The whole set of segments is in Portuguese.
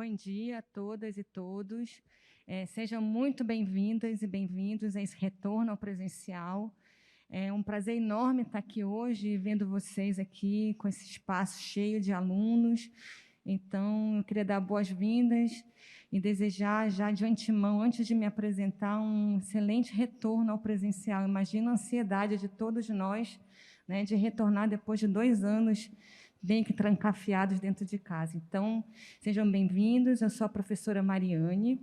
Bom dia a todas e todos. Sejam muito bem-vindas e bem-vindos a esse retorno ao presencial. É um prazer enorme estar aqui hoje, vendo vocês aqui com esse espaço cheio de alunos. Então, eu queria dar boas-vindas e desejar já de antemão, antes de me apresentar, um excelente retorno ao presencial. Imagino a ansiedade de todos nós, né, de retornar depois de 2 anos bem que trancafiados dentro de casa. Então, sejam bem-vindos. Eu sou a professora Mariane,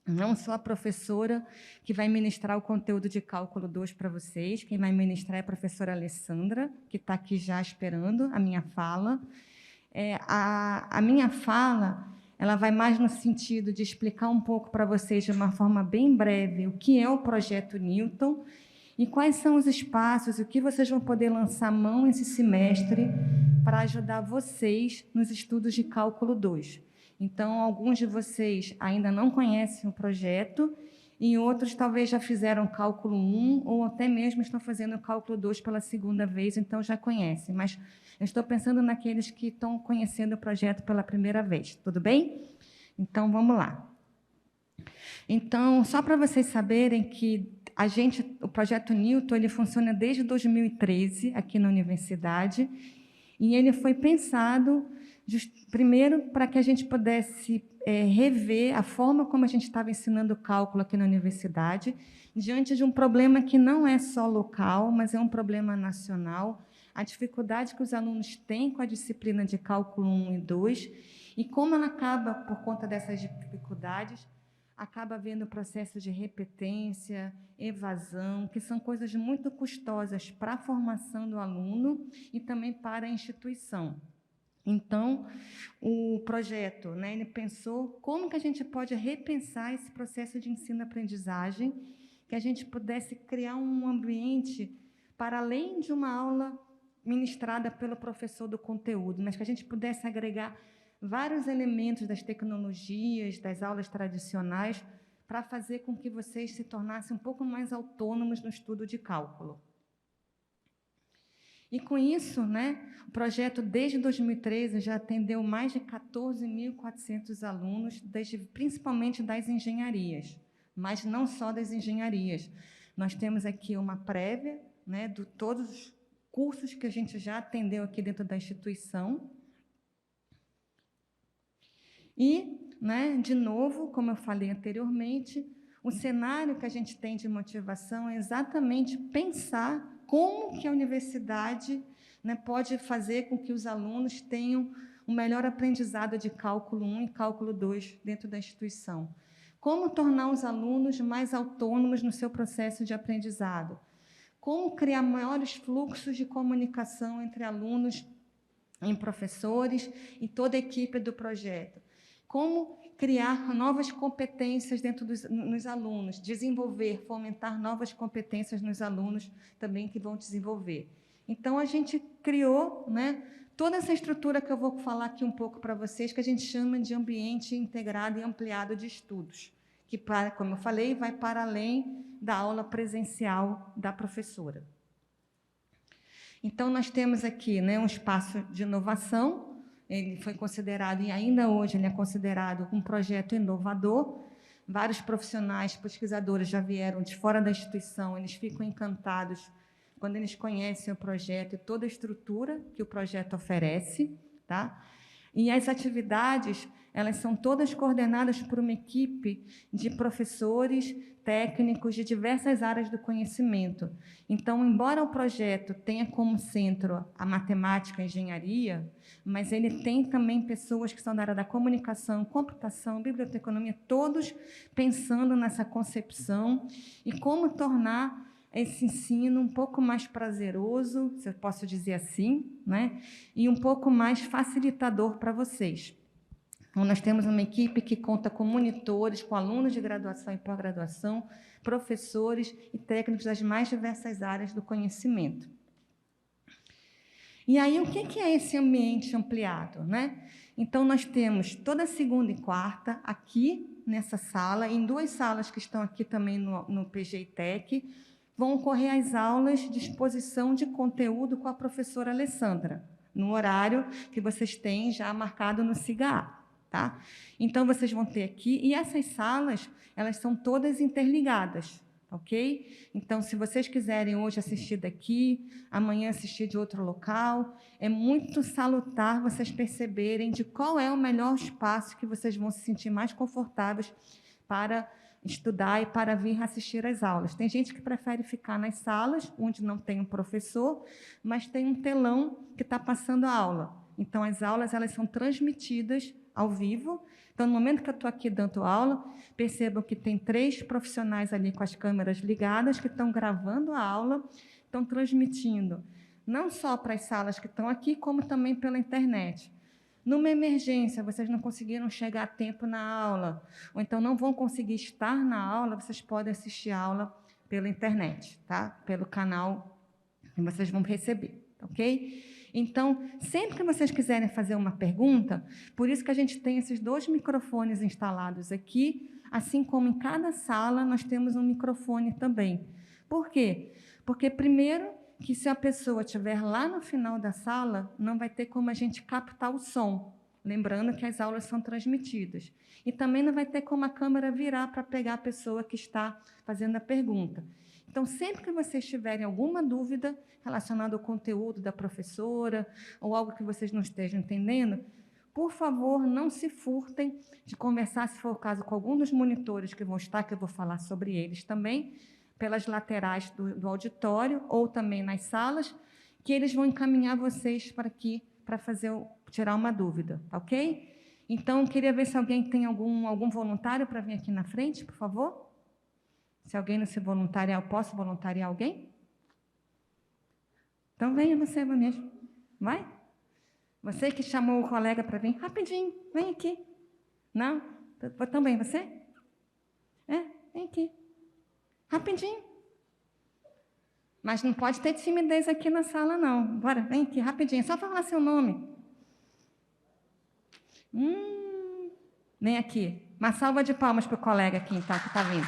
não sou a professora que vai ministrar o conteúdo de Cálculo 2 para vocês. Quem vai ministrar é a professora Alessandra, que está aqui já esperando a minha fala. A minha fala, ela vai mais no sentido de explicar um pouco para vocês, de uma forma bem breve, o que é o Projeto Newton e quais são os espaços, o que vocês vão poder lançar mão esse semestre para ajudar vocês nos estudos de Cálculo 2. Então, alguns de vocês ainda não conhecem o projeto e outros talvez já fizeram Cálculo 1 ou até mesmo estão fazendo o Cálculo 2 pela segunda vez, então já conhecem. Mas eu estou pensando naqueles que estão conhecendo o projeto pela primeira vez. Tudo bem? Então, vamos lá. Então, só para vocês saberem que o Projeto Newton, ele funciona desde 2013 aqui na universidade, e ele foi pensado, primeiro, para que a gente pudesse rever a forma como a gente estava ensinando cálculo aqui na universidade, diante de um problema que não é só local, mas é um problema nacional, a dificuldade que os alunos têm com a disciplina de Cálculo 1 e 2, e como ela acaba, por conta dessas dificuldades, acaba havendo processo de repetência, evasão, que são coisas muito custosas para a formação do aluno e também para a instituição. Então, o projeto, né, ele pensou como que a gente pode repensar esse processo de ensino-aprendizagem, que a gente pudesse criar um ambiente para além de uma aula ministrada pelo professor do conteúdo, mas que a gente pudesse agregar vários elementos das tecnologias, das aulas tradicionais, para fazer com que vocês se tornassem um pouco mais autônomos no estudo de cálculo. E, com isso, né, o projeto, desde 2013, já atendeu mais de 14.400 alunos, principalmente das engenharias, mas não só das engenharias. Nós temos aqui uma prévia, né, de todos os cursos que a gente já atendeu aqui dentro da instituição. E, né, de novo, como eu falei anteriormente, o cenário que a gente tem de motivação é exatamente pensar como que a universidade, né, pode fazer com que os alunos tenham um melhor aprendizado de Cálculo 1 e Cálculo 2 dentro da instituição. Como tornar os alunos mais autônomos no seu processo de aprendizado. Como criar maiores fluxos de comunicação entre alunos e professores e toda a equipe do projeto. Como criar novas competências nos alunos, desenvolver, fomentar novas competências nos alunos também que vão desenvolver. Então, a gente criou, né, toda essa estrutura que eu vou falar aqui um pouco para vocês, que a gente chama de ambiente integrado e ampliado de estudos, que, como eu falei, vai para além da aula presencial da professora. Então, nós temos aqui, né, um espaço de inovação. Ele foi considerado, e ainda hoje ele é considerado um projeto inovador. Vários profissionais, pesquisadores já vieram de fora da instituição, eles ficam encantados quando eles conhecem o projeto e toda a estrutura que o projeto oferece, tá? E as atividades, elas são todas coordenadas por uma equipe de professores, técnicos de diversas áreas do conhecimento. Então, embora o projeto tenha como centro a matemática e a engenharia, mas ele tem também pessoas que são da área da comunicação, computação, biblioteconomia, todos pensando nessa concepção e como tornar esse ensino um pouco mais prazeroso, se eu posso dizer assim, né? E um pouco mais facilitador para vocês. Então, nós temos uma equipe que conta com monitores, com alunos de graduação e pós-graduação, professores e técnicos das mais diversas áreas do conhecimento. E aí, o que é esse ambiente ampliado, né? Então, nós temos toda segunda e quarta, aqui nessa sala, em 2 salas que estão aqui também no PGITEC, vão ocorrer as aulas de exposição de conteúdo com a professora Alessandra, no horário que vocês têm já marcado no SIGA. tá? Então, vocês vão ter aqui, e essas salas, elas são todas interligadas, ok? Então, se vocês quiserem hoje assistir daqui, amanhã assistir de outro local, é muito salutar vocês perceberem de qual é o melhor espaço que vocês vão se sentir mais confortáveis para estudar e para vir assistir às aulas. Tem gente que prefere ficar nas salas, onde não tem um professor, mas tem um telão que está passando a aula. Então, as aulas elas são transmitidas ao vivo. Então, no momento que eu estou aqui dando aula, percebam que tem 3 profissionais ali com as câmeras ligadas, que estão gravando a aula, estão transmitindo, não só para as salas que estão aqui, como também pela internet. Numa emergência, vocês não conseguiram chegar a tempo na aula, ou então não vão conseguir estar na aula, vocês podem assistir a aula pela internet, tá? Pelo canal que vocês vão receber, ok? Então, sempre que vocês quiserem fazer uma pergunta, por isso que a gente tem esses 2 microfones instalados aqui, assim como em cada sala nós temos um microfone também. Por quê? Porque, primeiro, que se a pessoa estiver lá no final da sala, não vai ter como a gente captar o som, lembrando que as aulas são transmitidas. E também não vai ter como a câmera virar para pegar a pessoa que está fazendo a pergunta. Então, sempre que vocês tiverem alguma dúvida relacionada ao conteúdo da professora ou algo que vocês não estejam entendendo, por favor, não se furtem de conversar, se for o caso, com algum dos monitores que vão estar, que eu vou falar sobre eles também, pelas laterais do auditório ou também nas salas, que eles vão encaminhar vocês para aqui para tirar uma dúvida, ok? Então, queria ver se alguém tem algum voluntário para vir aqui na frente, por favor. Se alguém não se voluntariar, eu posso voluntariar alguém? Então, venha você mesmo. Vai? Você que chamou o colega para vir, rapidinho, vem aqui. Não? Também você? Vem aqui. Rapidinho. Mas não pode ter timidez aqui na sala, não. Bora, vem aqui, rapidinho. Só falar seu nome. Vem aqui. Uma salva de palmas para o colega aqui, então, que está vindo.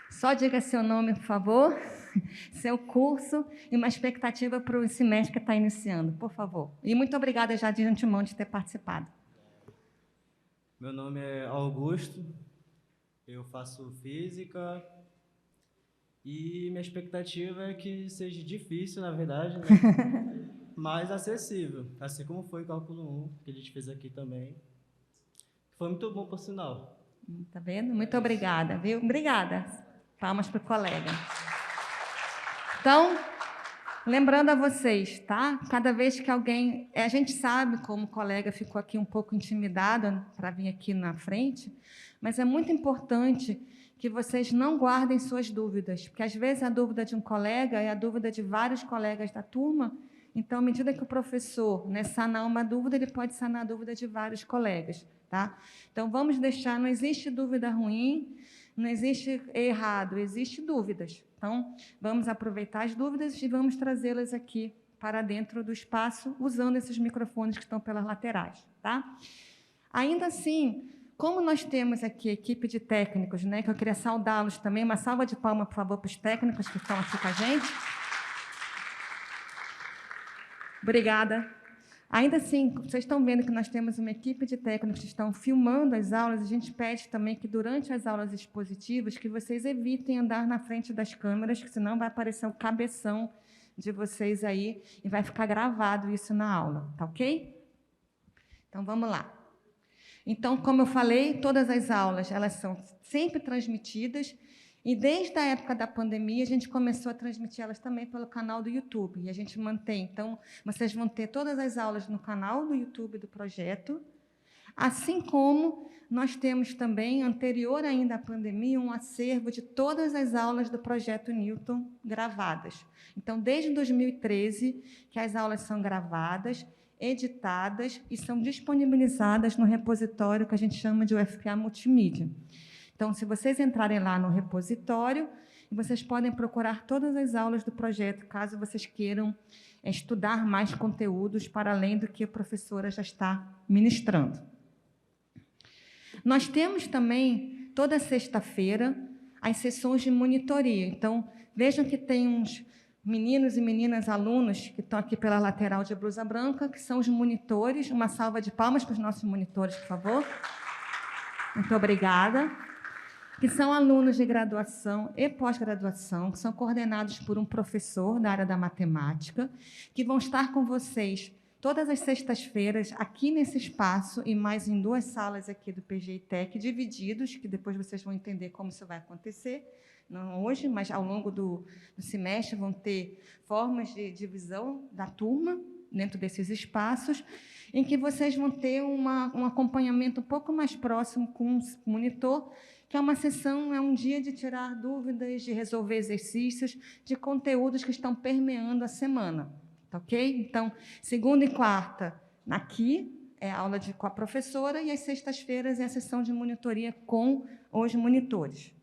Só diga seu nome, por favor, seu curso e uma expectativa para o semestre que está iniciando, por favor. E muito obrigada já de antemão de ter participado. Meu nome é Augusto, eu faço física e minha expectativa é que seja difícil, na verdade, né? Mas acessível, assim como foi o Cálculo 1, que a gente fez aqui também. Foi muito bom, por sinal. Tá vendo? Muito obrigada, viu? Obrigada. Palmas para o colega. Então, lembrando a vocês, tá? Cada vez que alguém... A gente sabe como o colega ficou aqui um pouco intimidado para vir aqui na frente, mas é muito importante que vocês não guardem suas dúvidas, porque às vezes a dúvida de um colega é a dúvida de vários colegas da turma, então, à medida que o professor, né, sanar uma dúvida, ele pode sanar a dúvida de vários colegas, tá? Então, vamos deixar... Não existe dúvida ruim, não existe errado, existe dúvidas. Então, vamos aproveitar as dúvidas e vamos trazê-las aqui para dentro do espaço, usando esses microfones que estão pelas laterais, tá? Ainda assim, como nós temos aqui a equipe de técnicos, né, que eu queria saudá-los também, uma salva de palmas, por favor, para os técnicos que estão aqui com a gente. Obrigada. Ainda assim, vocês estão vendo que nós temos uma equipe de técnicos que estão filmando as aulas. A gente pede também que, durante as aulas expositivas, que vocês evitem andar na frente das câmeras, que senão vai aparecer o cabeção de vocês aí e vai ficar gravado isso na aula, tá ok? Então, vamos lá. Então, como eu falei, todas as aulas elas são sempre transmitidas, e desde a época da pandemia a gente começou a transmitir elas também pelo canal do YouTube, e a gente mantém. Então, vocês vão ter todas as aulas no canal do YouTube do projeto, assim como nós temos também, anterior ainda à pandemia, um acervo de todas as aulas do Projeto Newton gravadas. Então, desde 2013, que as aulas são gravadas, editadas e são disponibilizadas no repositório que a gente chama de UFPA Multimídia. Então, se vocês entrarem lá no repositório, vocês podem procurar todas as aulas do projeto, caso vocês queiram estudar mais conteúdos para além do que a professora já está ministrando. Nós temos também, toda sexta-feira, as sessões de monitoria. Então, vejam que tem meninos e meninas alunos que estão aqui pela lateral de blusa branca, que são os monitores. Uma salva de palmas para os nossos monitores, por favor. Muito obrigada. Que são alunos de graduação e pós-graduação, que são coordenados por um professor da área da matemática, que vão estar com vocês todas as sextas-feiras aqui nesse espaço e mais em 2 salas aqui do PGI Tech, divididos, que depois vocês vão entender como isso vai acontecer. Não hoje, mas ao longo do semestre vão ter formas de divisão da turma dentro desses espaços, em que vocês vão ter um acompanhamento um pouco mais próximo com o monitor, que é uma sessão, é um dia de tirar dúvidas, de resolver exercícios, de conteúdos que estão permeando a semana. Tá ok? Então, segunda e quarta, aqui, é a aula com a professora, e às sextas-feiras é a sessão de monitoria com os monitores.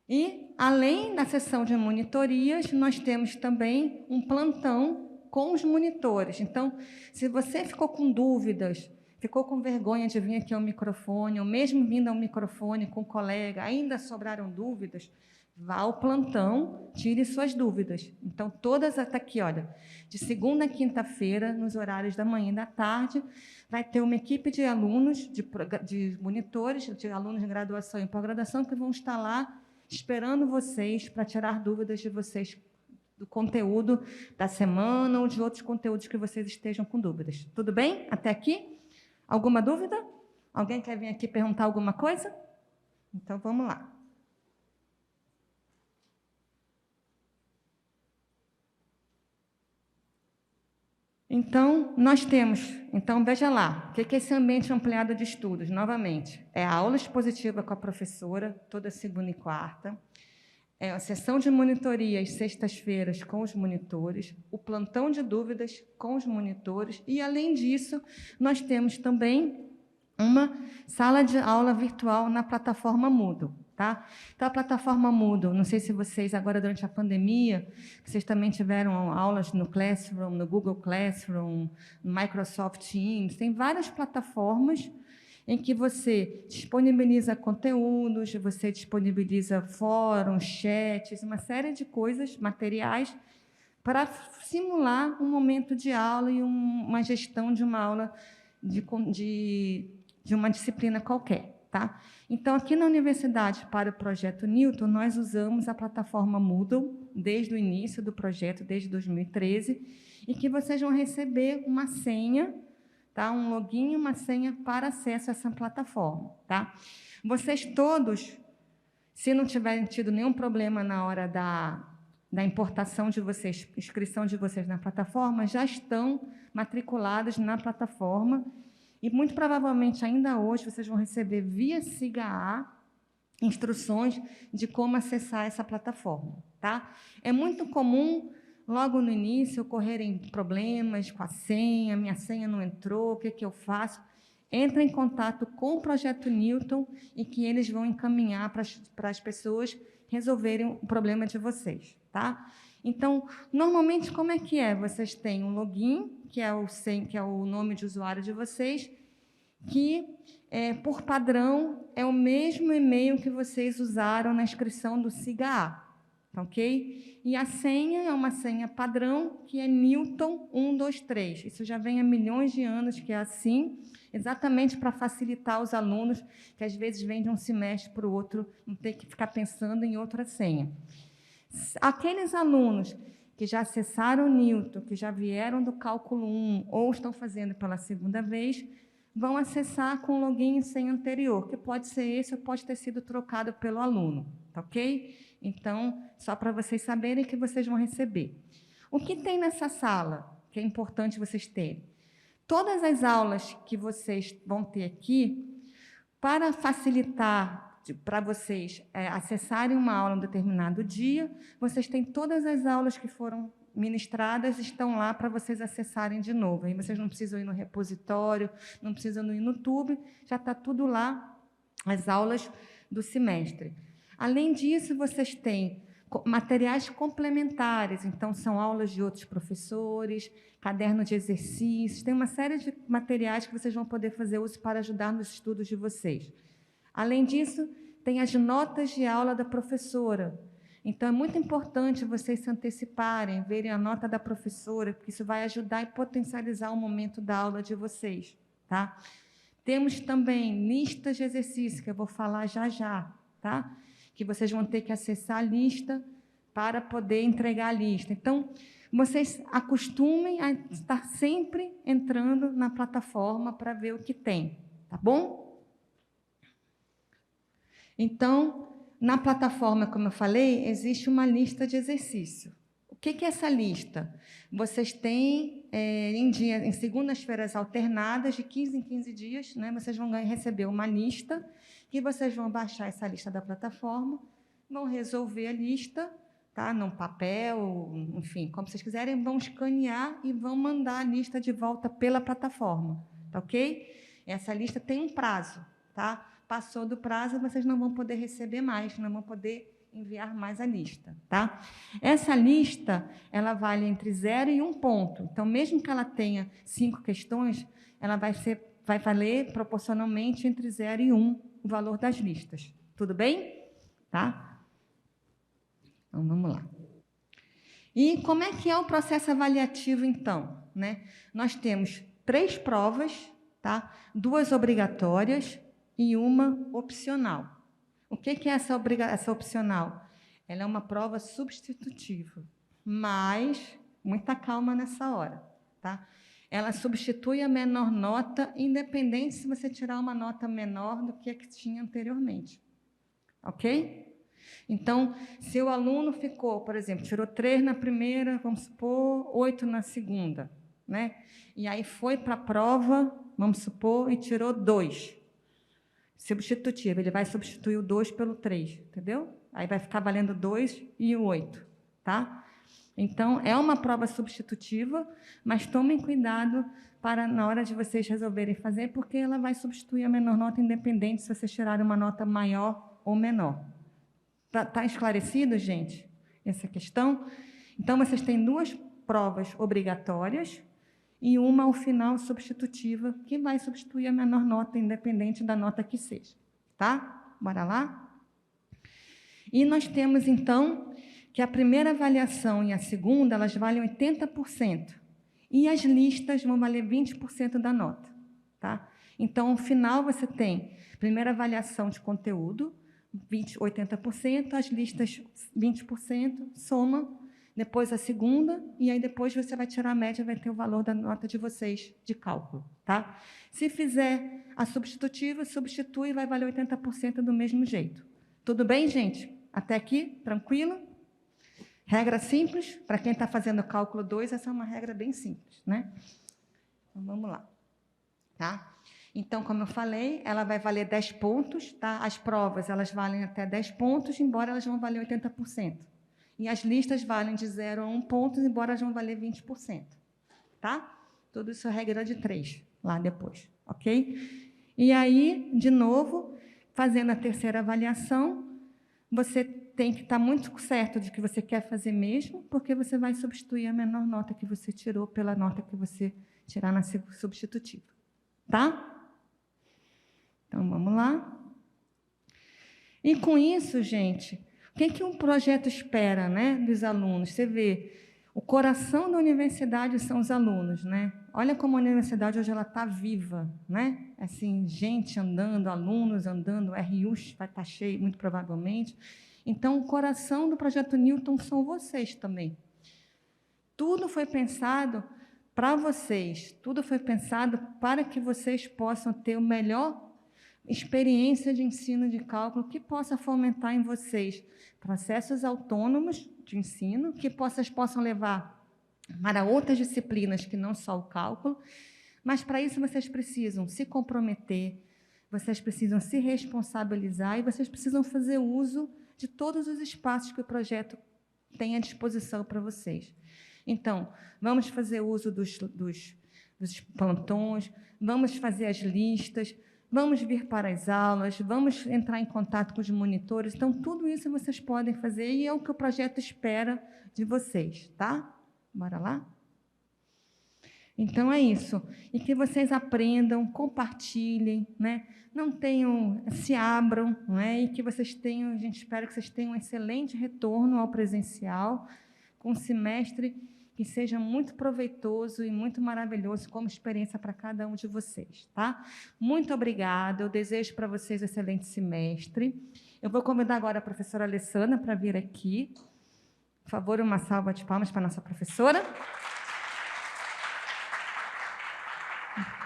E, além da sessão de monitorias, nós temos também um plantão com os monitores. Então, se você ficou com dúvidas, ficou com vergonha de vir aqui ao microfone, ou mesmo vindo ao microfone com um colega, ainda sobraram dúvidas, vá ao plantão, tire suas dúvidas. Então, todas até aqui, olha, de segunda a quinta-feira, nos horários da manhã e da tarde, vai ter uma equipe de alunos, de monitores, de alunos de graduação e pós-graduação, que vão estar lá esperando vocês para tirar dúvidas de vocês do conteúdo da semana ou de outros conteúdos que vocês estejam com dúvidas. Tudo bem? Até aqui? Alguma dúvida? Alguém quer vir aqui perguntar alguma coisa? Então, vamos lá. Então, nós temos, veja lá, o que é esse ambiente ampliado de estudos? Novamente, é a aula expositiva com a professora, toda segunda e quarta, é a sessão de monitoria às sextas-feiras com os monitores, o plantão de dúvidas com os monitores, e, além disso, nós temos também uma sala de aula virtual na plataforma Moodle. Tá? Então, a plataforma Moodle, não sei se vocês, agora durante a pandemia, vocês também tiveram aulas no Classroom, no Google Classroom, no Microsoft Teams, tem várias plataformas em que você disponibiliza conteúdos, você disponibiliza fóruns, chats, uma série de coisas, materiais, para simular um momento de aula e uma gestão de uma aula de uma disciplina qualquer. Tá? Então, aqui na universidade, para o projeto Newton, nós usamos a plataforma Moodle desde o início do projeto, desde 2013, e que vocês vão receber uma senha, tá? Um login e uma senha para acesso a essa plataforma. Tá? Vocês todos, se não tiverem tido nenhum problema na hora da importação de vocês, inscrição de vocês na plataforma, já estão matriculados na plataforma. E, muito provavelmente, ainda hoje, vocês vão receber via SIGA instruções de como acessar essa plataforma. Tá? É muito comum, logo no início, ocorrerem problemas com a senha, minha senha não entrou, o que eu faço? Entre em contato com o Projeto Newton e que eles vão encaminhar para as pessoas resolverem o problema de vocês. Tá? Então, normalmente, como é que é? Vocês têm um login, que é o nome de usuário de vocês, que, por padrão, é o mesmo e-mail que vocês usaram na inscrição do SIGA, ok? E a senha é uma senha padrão, que é Newton 123. Isso já vem há milhões de anos que é assim, exatamente para facilitar os alunos, que às vezes vêm de um semestre para o outro, não ter que ficar pensando em outra senha. Aqueles alunos que já acessaram o Newton, que já vieram do cálculo 1 ou estão fazendo pela segunda vez, vão acessar com login e senha anterior, que pode ser esse ou pode ter sido trocado pelo aluno, tá ok? Então, só para vocês saberem que vocês vão receber. O que tem nessa sala, que é importante vocês terem? Todas as aulas que vocês vão ter aqui, para facilitar para vocês acessarem uma aula em um determinado dia, vocês têm todas as aulas que foram ministradas, estão lá para vocês acessarem de novo. Aí vocês não precisam ir no repositório, não precisam ir no YouTube, já está tudo lá, as aulas do semestre. Além disso, vocês têm materiais complementares, então são aulas de outros professores, caderno de exercícios, tem uma série de materiais que vocês vão poder fazer uso para ajudar nos estudos de vocês. Além disso, tem as notas de aula da professora. Então, é muito importante vocês se anteciparem, verem a nota da professora, porque isso vai ajudar e potencializar o momento da aula de vocês, tá? Temos também listas de exercícios, que eu vou falar já já, tá? Que vocês vão ter que acessar a lista para poder entregar a lista. Então, vocês acostumem a estar sempre entrando na plataforma para ver o que tem, tá bom? Então, na plataforma, como eu falei, existe uma lista de exercício. O que é essa lista? Vocês têm, em segundas-feiras alternadas, de 15 em 15 dias, né, vocês vão receber uma lista, que vocês vão baixar essa lista da plataforma, vão resolver a lista, tá, num papel, enfim, como vocês quiserem, vão escanear e vão mandar a lista de volta pela plataforma, tá ok? Essa lista tem um prazo, tá? Passou do prazo, vocês não vão poder receber mais, não vão poder enviar mais a lista, tá? Essa lista, ela vale entre 0 e 1 ponto. Então, mesmo que ela tenha 5 questões, ela vai valer proporcionalmente entre 0 e 1 o valor das listas. Tudo bem? Tá? Então, vamos lá. E como é que é o processo avaliativo, então? Né? Nós temos 3 provas, tá? 2 obrigatórias e 1 opcional. O que é essa opcional? Ela é uma prova substitutiva, mas muita calma nessa hora, tá? Ela substitui a menor nota, independente se você tirar uma nota menor do que a que tinha anteriormente, ok? Então, se o aluno ficou, por exemplo, tirou 3 na primeira, vamos supor, 8 na segunda, né? E aí foi para a prova, vamos supor, e tirou 2. Substitutivo, ele vai substituir o 2 pelo 3, entendeu? Aí vai ficar valendo 2 e o 8, tá? Então, é uma prova substitutiva, mas tomem cuidado para, na hora de vocês resolverem fazer, porque ela vai substituir a menor nota, independente se vocês tirarem uma nota maior ou menor. Tá esclarecido, gente, essa questão? Então, vocês têm 2 provas obrigatórias e 1 ao final substitutiva, que vai substituir a menor nota, independente da nota que seja. Tá? Bora lá? E nós temos, então, que a primeira avaliação e a segunda, elas valem 80%. E as listas vão valer 20% da nota. Tá? Então, ao final, você tem primeira avaliação de conteúdo, 80%, as listas 20%, soma, depois a segunda, e aí depois você vai tirar a média, vai ter o valor da nota de vocês de cálculo, tá? Se fizer a substitutiva, substitui, vai valer 80% do mesmo jeito. Tudo bem, gente? Até aqui, tranquilo? Regra simples, para quem está fazendo o cálculo 2, essa é uma regra bem simples, né? Então, vamos lá, tá? Então, como eu falei, ela vai valer 10 pontos, tá? As provas, elas valem até 10 pontos, embora elas vão valer 80%. E as listas valem de 0 a 1 ponto, embora elas vão valer 20%. Tá? Tudo isso é regra de 3, lá depois, ok? E aí, de novo, fazendo a terceira avaliação, você tem que estar muito certo de que você quer fazer mesmo, porque você vai substituir a menor nota que você tirou pela nota que você tirar na substitutiva. Tá? Então, vamos lá. E com isso, gente, o que um projeto espera, né, dos alunos? Você vê, o coração da universidade são os alunos, né? Olha como a universidade hoje ela está viva, né? Assim, gente andando, alunos andando, o RU vai estar cheio, muito provavelmente. Então, o coração do Projeto Newton são vocês também. Tudo foi pensado para vocês, tudo foi pensado para que vocês possam ter o melhor experiência de ensino de cálculo que possa fomentar em vocês processos autônomos de ensino, que vocês possam levar para outras disciplinas que não só o cálculo, mas para isso vocês precisam se comprometer, vocês precisam se responsabilizar e vocês precisam fazer uso de todos os espaços que o projeto tem à disposição para vocês. Então, vamos fazer uso dos plantões, vamos fazer as listas, vamos vir para as aulas, vamos entrar em contato com os monitores. Então, tudo isso vocês podem fazer e é o que o projeto espera de vocês, tá? Bora lá? Então, é isso. E que vocês aprendam, compartilhem, né? Não tenham, se abram, não é? E que vocês tenham, a gente espera que vocês tenham um excelente retorno ao presencial, com um semestre que seja muito proveitoso e muito maravilhoso como experiência para cada um de vocês, tá? Muito obrigada, eu desejo para vocês um excelente semestre. Eu vou convidar agora a professora Alessandra para vir aqui. Por favor, uma salva de palmas para a nossa professora.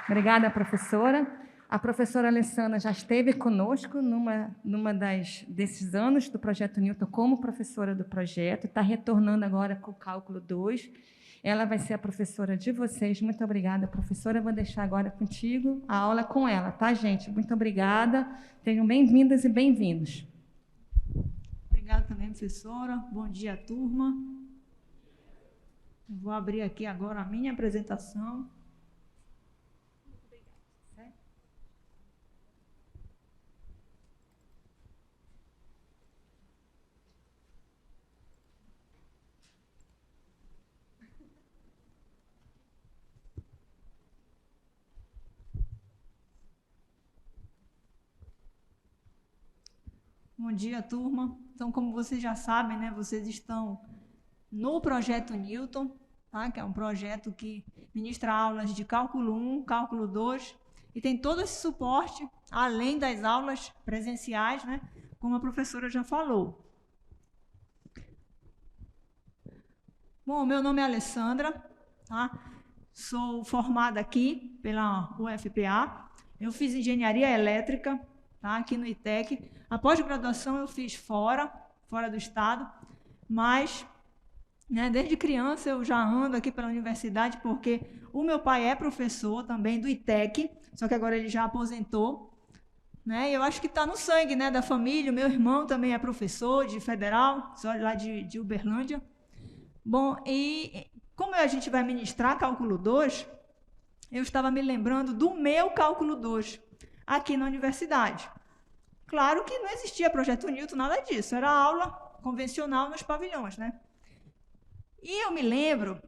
Obrigada, professora. A professora Alessandra já esteve conosco desses anos do Projeto Newton como professora do projeto, está retornando agora com o Cálculo 2. Ela vai ser a professora de vocês. Muito obrigada, professora. Eu vou deixar agora contigo a aula com ela, tá, gente? Muito obrigada. Sejam bem-vindas e bem-vindos. Obrigada também, professora. Bom dia, turma. Eu vou abrir aqui agora a minha apresentação. Bom dia, turma. Então, como vocês já sabem, né, vocês estão no Projeto Newton, tá? Que é um projeto que ministra aulas de Cálculo 1, Cálculo 2, e tem todo esse suporte, além das aulas presenciais, né, como a professora já falou. Bom, meu nome é Alessandra, tá? Sou formada aqui pela UFPA. Eu fiz engenharia elétrica, tá? Aqui no ITEC. A pós-graduação eu fiz fora do estado, mas, né, desde criança eu já ando aqui pela universidade, porque o meu pai é professor também do ITEC, só que agora ele já aposentou, né? E eu acho que está no sangue, né, da família. O meu irmão também é professor de federal, só lá de Uberlândia. Bom, e como a gente vai ministrar Cálculo 2, eu estava me lembrando do meu Cálculo 2 aqui na universidade. Claro que não existia Projeto Newton, nada disso, era aula convencional nos pavilhões, né? E eu me lembro,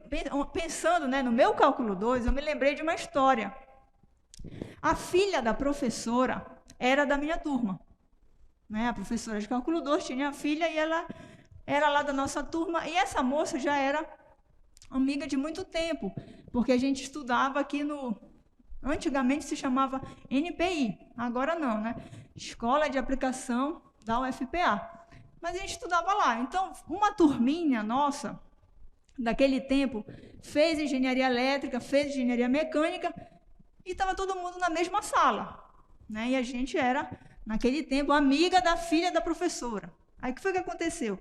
pensando, né, no meu Cálculo 2, eu me lembrei de uma história. A filha da professora era da minha turma, né? A professora de Cálculo 2 tinha a filha e ela era lá da nossa turma, e essa moça já era amiga de muito tempo, porque a gente estudava aqui antigamente se chamava NPI, agora não, né? Escola de Aplicação da UFPA. Mas a gente estudava lá. Então, uma turminha nossa, daquele tempo, fez engenharia elétrica, fez engenharia mecânica, e estava todo mundo na mesma sala, né? E a gente era, naquele tempo, amiga da filha da professora. Aí, o que foi que aconteceu?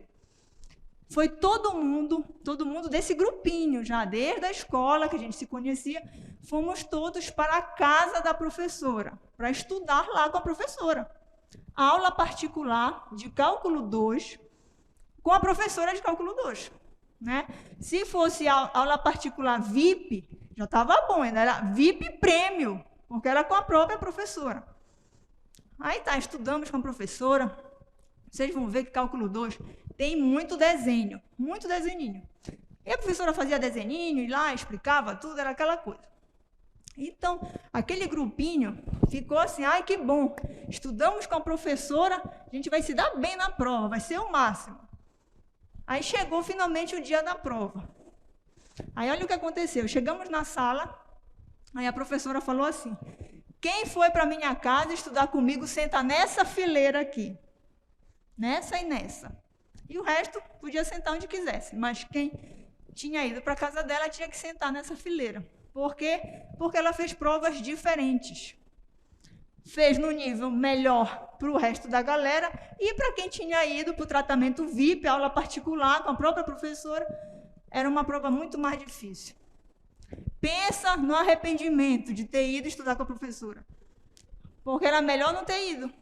Foi todo mundo desse grupinho, já desde a escola, que a gente se conhecia, fomos todos para a casa da professora, para estudar lá com a professora. Aula particular de Cálculo 2, com a professora de Cálculo 2. Né? Se fosse aula particular VIP, já estava bom, ainda era VIP prêmio, porque era com a própria professora. Aí tá, estudamos com a professora. Vocês vão ver que Cálculo 2 tem muito desenho, muito desenhinho. E a professora fazia desenhinho, e lá explicava tudo, era aquela coisa. Então, aquele grupinho ficou assim, ai, que bom, estudamos com a professora, a gente vai se dar bem na prova, vai ser o máximo. Aí chegou finalmente o dia da prova. Aí olha o que aconteceu, chegamos na sala, aí a professora falou assim, quem foi para minha casa estudar comigo, senta nessa fileira aqui. Nessa e nessa. E o resto podia sentar onde quisesse, mas quem tinha ido para a casa dela tinha que sentar nessa fileira. Por quê? Porque ela fez provas diferentes. Fez no nível melhor para o resto da galera e para quem tinha ido para o tratamento VIP, aula particular com a própria professora, era uma prova muito mais difícil. Pensa no arrependimento de ter ido estudar com a professora, porque era melhor não ter ido.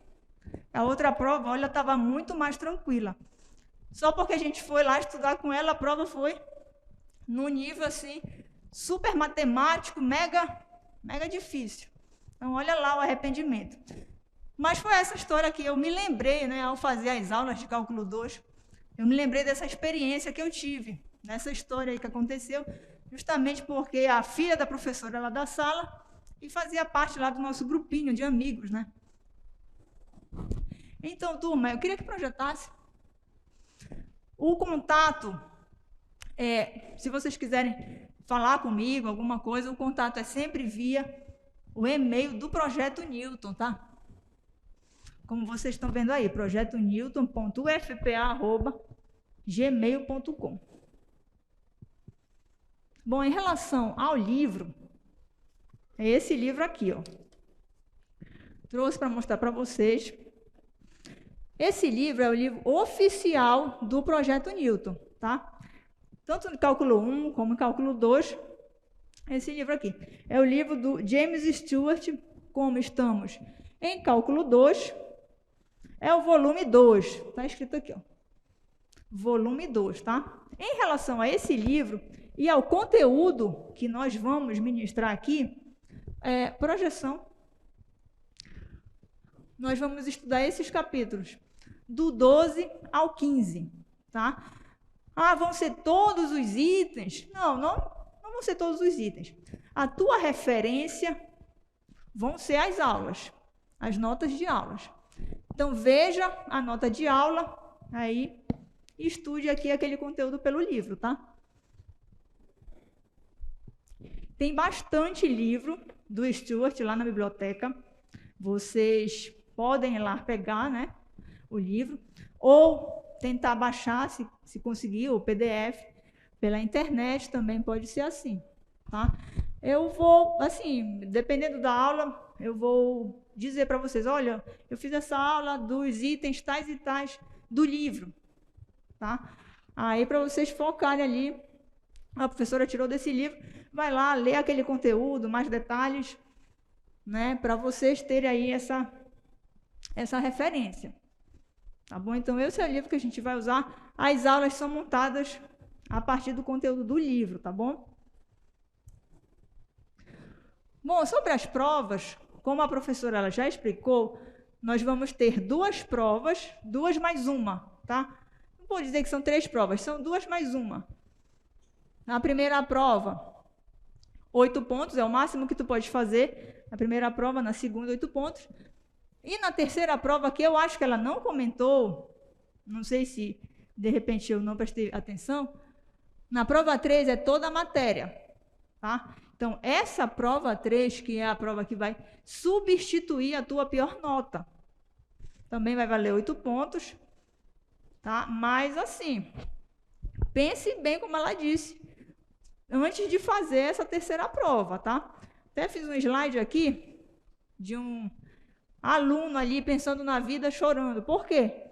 A outra prova, olha, estava muito mais tranquila. Só porque a gente foi lá estudar com ela, a prova foi num nível assim, super matemático, mega difícil. Então, olha lá o arrependimento. Mas foi essa história que eu me lembrei, né, ao fazer as aulas de Cálculo 2, eu me lembrei dessa experiência que eu tive, dessa história aí que aconteceu, justamente porque a filha da professora lá da sala e fazia parte lá do nosso grupinho de amigos, né? Então, turma, eu queria que projetasse. O contato, se vocês quiserem falar comigo, alguma coisa, o contato é sempre via o e-mail do Projeto Newton, tá? Como vocês estão vendo aí, projetonewton.ufpa@gmail.com. Bom, em relação ao livro, é esse livro aqui, ó. Trouxe para mostrar para vocês. Esse livro é o livro oficial do Projeto Newton, tá? Tanto no cálculo 1 como no cálculo 2, esse livro aqui. É o livro do James Stewart, como estamos em cálculo 2, é o volume 2, está escrito aqui, ó. Volume 2, tá? Em relação a esse livro e ao conteúdo que nós vamos ministrar aqui, projeção, nós vamos estudar esses capítulos, do 12 ao 15, tá? Ah, vão ser todos os itens? Não vão ser todos os itens. A tua referência vão ser as aulas, as notas de aulas. Então, veja a nota de aula, aí estude aqui aquele conteúdo pelo livro, tá? Tem bastante livro do Stewart lá na biblioteca. Vocês podem ir lá pegar, né, o livro, ou tentar baixar, se conseguir, o PDF, pela internet também pode ser assim, tá? Eu vou, assim, dependendo da aula, eu vou dizer para vocês, olha, eu fiz essa aula dos itens tais e tais do livro, tá? Aí, para vocês focarem ali, a professora tirou desse livro, vai lá, lê aquele conteúdo, mais detalhes, né, para vocês terem aí essa referência. Tá bom? Então, esse é o livro que a gente vai usar. As aulas são montadas a partir do conteúdo do livro, tá bom? Bom, sobre as provas, como a professora ela já explicou, nós vamos ter 2 provas, 2 mais uma, tá? Não vou dizer que são 3 provas, são 2 mais uma. Na primeira prova, 8 pontos, é o máximo que tu pode fazer. Na primeira prova, na segunda, 8 pontos. E na terceira prova, que eu acho que ela não comentou, não sei se de repente eu não prestei atenção, na prova 3 é toda a matéria, tá? Então, essa prova 3, que é a prova que vai substituir a tua pior nota, também vai valer 8 pontos, tá? Mas, assim, pense bem como ela disse, antes de fazer essa terceira prova, tá? Até fiz um slide aqui de um aluno ali pensando na vida, chorando. Por quê?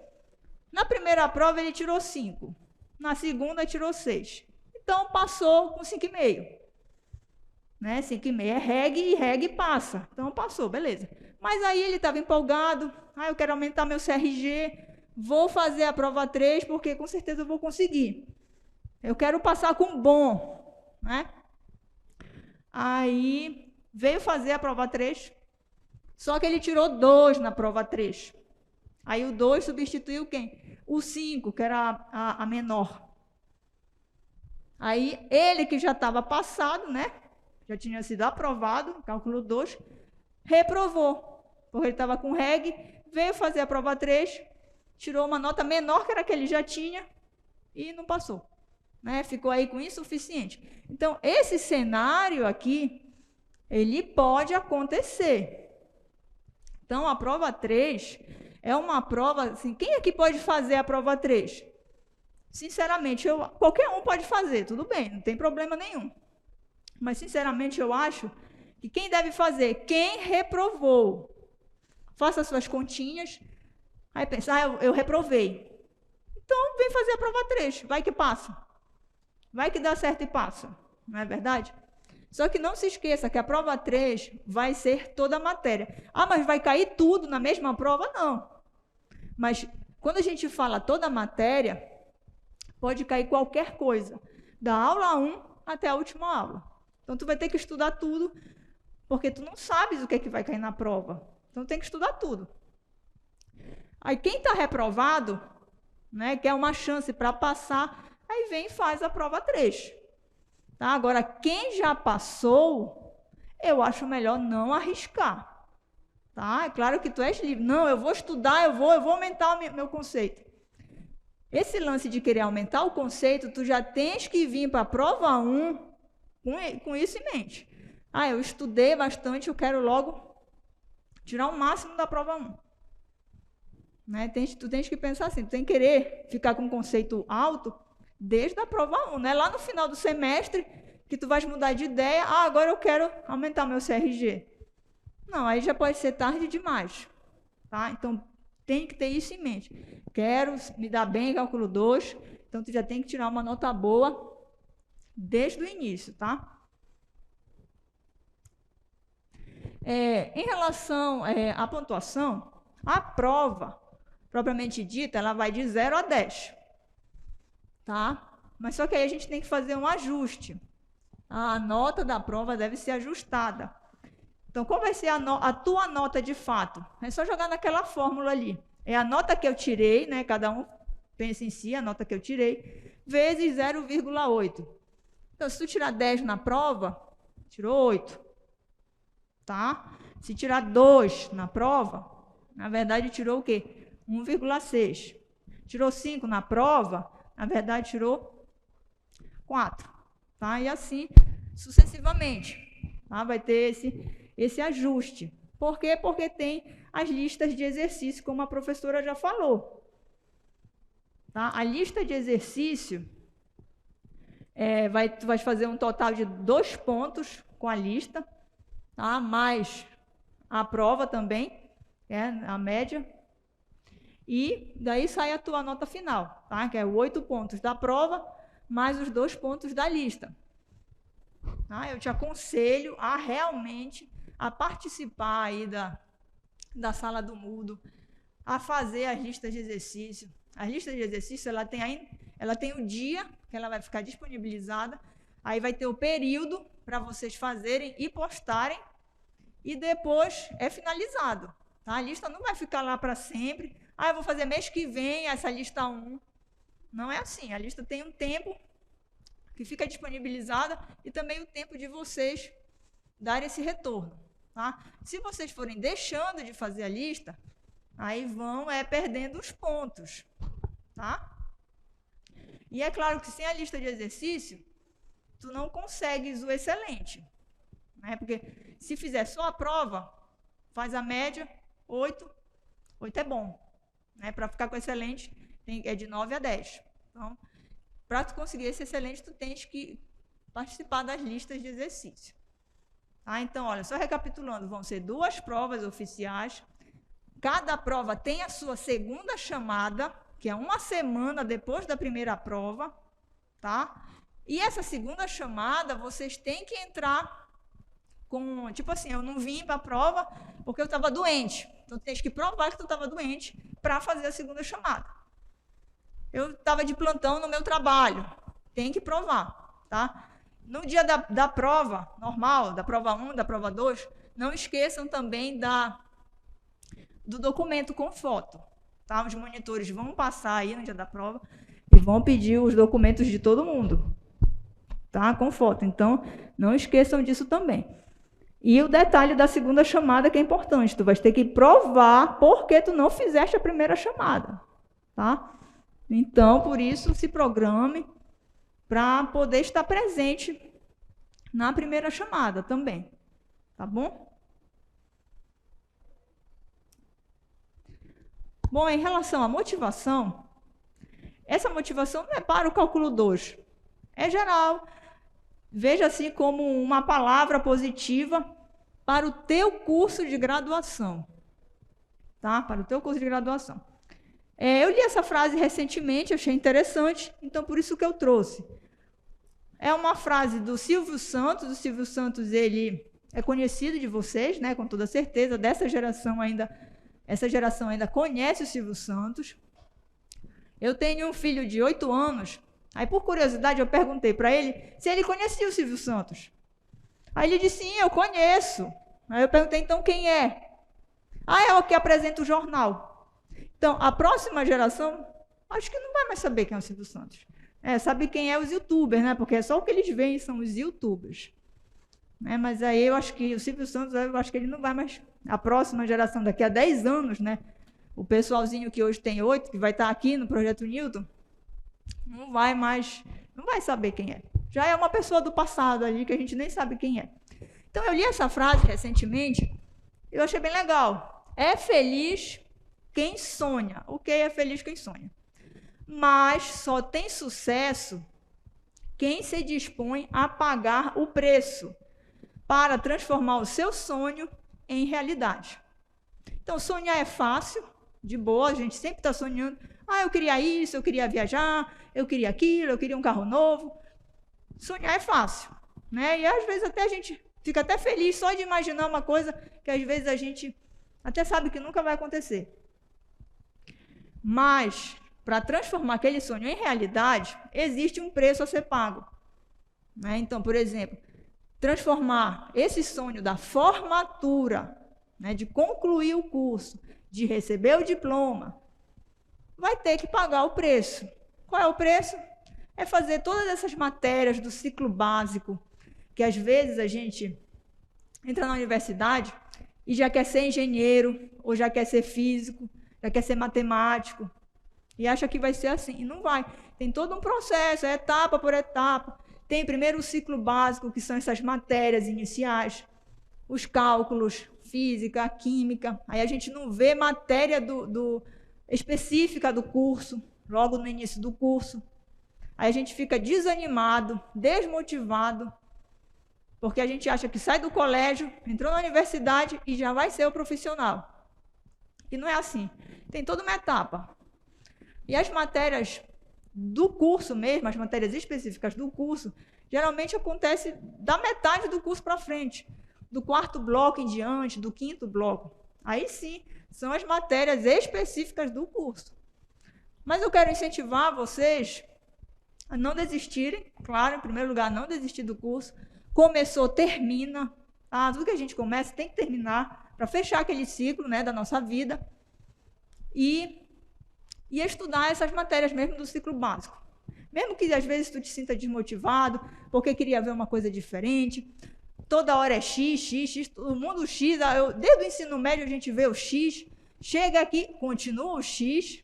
Na primeira prova ele tirou 5, na segunda tirou 6. Então passou com 5,5. Né? 5,5 é reg e reg passa. Então passou, beleza. Mas aí ele estava empolgado, eu quero aumentar meu CRG, vou fazer a prova 3 porque com certeza eu vou conseguir. Eu quero passar com bom, né? Aí veio fazer a prova 3, só que ele tirou 2 na prova 3. Aí o 2 substituiu quem? O 5, que era a menor. Aí ele que já estava passado, né? Já tinha sido aprovado, cálculo 2, reprovou, porque ele estava com reg, veio fazer a prova 3, tirou uma nota menor que era que ele já tinha e não passou. Né? Ficou aí com insuficiente. Então, esse cenário aqui, ele pode acontecer. Então, a prova 3 é uma prova, assim, quem aqui pode fazer a prova 3? Sinceramente, qualquer um pode fazer, tudo bem, não tem problema nenhum. Mas, sinceramente, eu acho que quem deve fazer? Quem reprovou. Faça as suas continhas, aí pensa, eu reprovei. Então, vem fazer a prova 3, vai que passa. Vai que dá certo e passa, não é verdade? Só que não se esqueça que a prova 3 vai ser toda a matéria. Mas vai cair tudo na mesma prova? Não. Mas quando a gente fala toda a matéria, pode cair qualquer coisa, da aula 1 até a última aula. Então, tu vai ter que estudar tudo, porque tu não sabes o que é que vai cair na prova. Então, tem que estudar tudo. Aí, quem está reprovado, né, quer uma chance para passar, aí vem e faz a prova 3. Tá? Agora, quem já passou, eu acho melhor não arriscar. Tá? É claro que tu és livre. Não, eu vou estudar, eu vou aumentar o meu conceito. Esse lance de querer aumentar o conceito, tu já tens que vir para a prova 1 com isso em mente. Eu estudei bastante, eu quero logo tirar o máximo da prova 1. Né? Tu tens que pensar assim, tu tem que querer ficar com um conceito alto desde a prova 1. Não é lá no final do semestre que tu vais mudar de ideia, agora eu quero aumentar meu CRG. Não, aí já pode ser tarde demais. Tá? Então, tem que ter isso em mente. Quero me dar bem em cálculo 2, então tu já tem que tirar uma nota boa desde o início, tá? Em relação à pontuação, a prova, propriamente dita, ela vai de 0 a 10. Tá? Mas só que aí a gente tem que fazer um ajuste. A nota da prova deve ser ajustada. Então, qual vai ser a tua nota de fato? É só jogar naquela fórmula ali. É a nota que eu tirei, né? Cada um pensa em si, a nota que eu tirei, vezes 0,8. Então, se tu tirar 10 na prova, tirou 8. Tá? Se tirar 2 na prova, na verdade, tirou o quê? 1,6. Tirou 5 na prova, na verdade, tirou 4. Tá? E assim, sucessivamente. Tá? Vai ter esse ajuste. Por quê? Porque tem as listas de exercício, como a professora já falou. Tá? A lista de exercício, tu vai fazer um total de 2 pontos com a lista, tá? Mais a prova também, a média. E daí sai a tua nota final, tá? Que é 8 pontos da prova, mais os 2 pontos da lista. Tá? Eu te aconselho a realmente participar aí da sala do Moodle, a fazer as listas de exercício. A lista de exercício, ela tem o dia que ela vai ficar disponibilizada, aí vai ter o período para vocês fazerem e postarem, e depois é finalizado. Tá? A lista não vai ficar lá para sempre. Eu vou fazer mês que vem essa lista 1. Não é assim. A lista tem um tempo que fica disponibilizada e também o tempo de vocês darem esse retorno. Tá? Se vocês forem deixando de fazer a lista, aí vão perdendo os pontos. Tá? E é claro que sem a lista de exercício, tu não consegues o excelente. Né? Porque se fizer só a prova, faz a média, 8 é bom. Né? Para ficar com excelente, é de 9 a 10. Então, para tu conseguir esse excelente, tu tens que participar das listas de exercício. Então, olha, só recapitulando, vão ser 2 provas oficiais. Cada prova tem a sua segunda chamada, que é 1 semana depois da primeira prova, tá? E essa segunda chamada, vocês têm que entrar com, tipo assim, eu não vim para a prova porque eu estava doente. Então, tu tens que provar que tu estava doente para fazer a segunda chamada. Eu estava de plantão no meu trabalho. Tem que provar, tá? No dia da prova normal, da prova 1, da prova 2, não esqueçam também do documento com foto. Tá? Os monitores vão passar aí no dia da prova e vão pedir os documentos de todo mundo. Tá? Com foto. Então, não esqueçam disso também. E o detalhe da segunda chamada que é importante. Tu vais ter que provar porque tu não fizeste a primeira chamada. Tá? Então, por isso, se programe para poder estar presente na primeira chamada também. Tá bom? Bom, em relação à motivação, essa motivação não é para o cálculo 2. É geral. Veja assim como uma palavra positiva para o teu curso de graduação. Tá? Para o teu curso de graduação. Eu li essa frase recentemente, achei interessante, então por isso que eu trouxe. É uma frase do Silvio Santos. O Silvio Santos, ele é conhecido de vocês, né, com toda certeza, dessa geração ainda. Essa geração ainda conhece o Silvio Santos. Eu tenho um filho de 8 anos. Aí, por curiosidade, eu perguntei para ele se ele conhecia o Silvio Santos. Aí ele disse, sim, eu conheço. Aí eu perguntei, então, quem é? É o que apresenta o jornal. Então, a próxima geração, acho que não vai mais saber quem é o Silvio Santos. Sabe quem é os youtubers, né? Porque é só o que eles veem são os youtubers. Mas aí eu acho que o Silvio Santos, eu acho que ele não vai mais. A próxima geração, daqui a 10 anos, né? O pessoalzinho que hoje tem 8, que vai estar aqui no Projeto Newton, não vai saber quem é. Já é uma pessoa do passado ali que a gente nem sabe quem é. Então eu li essa frase recentemente, e eu achei bem legal. É feliz quem sonha. O que é feliz quem sonha? Mas só tem sucesso quem se dispõe a pagar o preço para transformar o seu sonho em realidade. Então, sonhar é fácil, de boa, a gente sempre está sonhando. Eu queria isso, eu queria viajar, eu queria aquilo, eu queria um carro novo. Sonhar é fácil, né? E às vezes até a gente fica até feliz só de imaginar uma coisa que às vezes a gente até sabe que nunca vai acontecer. Mas, para transformar aquele sonho em realidade, existe um preço a ser pago. Então, por exemplo, transformar esse sonho da formatura, de concluir o curso, de receber o diploma, vai ter que pagar o preço. Qual é o preço? É fazer todas essas matérias do ciclo básico, que às vezes a gente entra na universidade e já quer ser engenheiro, ou já quer ser físico, já quer ser matemático, e acha que vai ser assim, e não vai. Tem todo um processo, é etapa por etapa. Tem primeiro o ciclo básico, que são essas matérias iniciais, os cálculos, física, química. Aí a gente não vê matéria específica do curso, logo no início do curso. Aí a gente fica desanimado, desmotivado, porque a gente acha que sai do colégio, entrou na universidade e já vai ser o profissional. E não é assim. Tem toda uma etapa. E as matérias do curso mesmo, as matérias específicas do curso, geralmente acontece da metade do curso para frente, do 4º bloco em diante, do 5º bloco. Aí sim, são as matérias específicas do curso. Mas eu quero incentivar vocês a não desistirem, claro, em primeiro lugar, não desistir do curso. Começou, termina. Tudo que a gente começa tem que terminar para fechar aquele ciclo, da nossa vida. E estudar essas matérias mesmo do ciclo básico. Mesmo que às vezes tu te sinta desmotivado, porque queria ver uma coisa diferente, toda hora é X, todo mundo X, desde o ensino médio a gente vê o X, chega aqui, continua o X,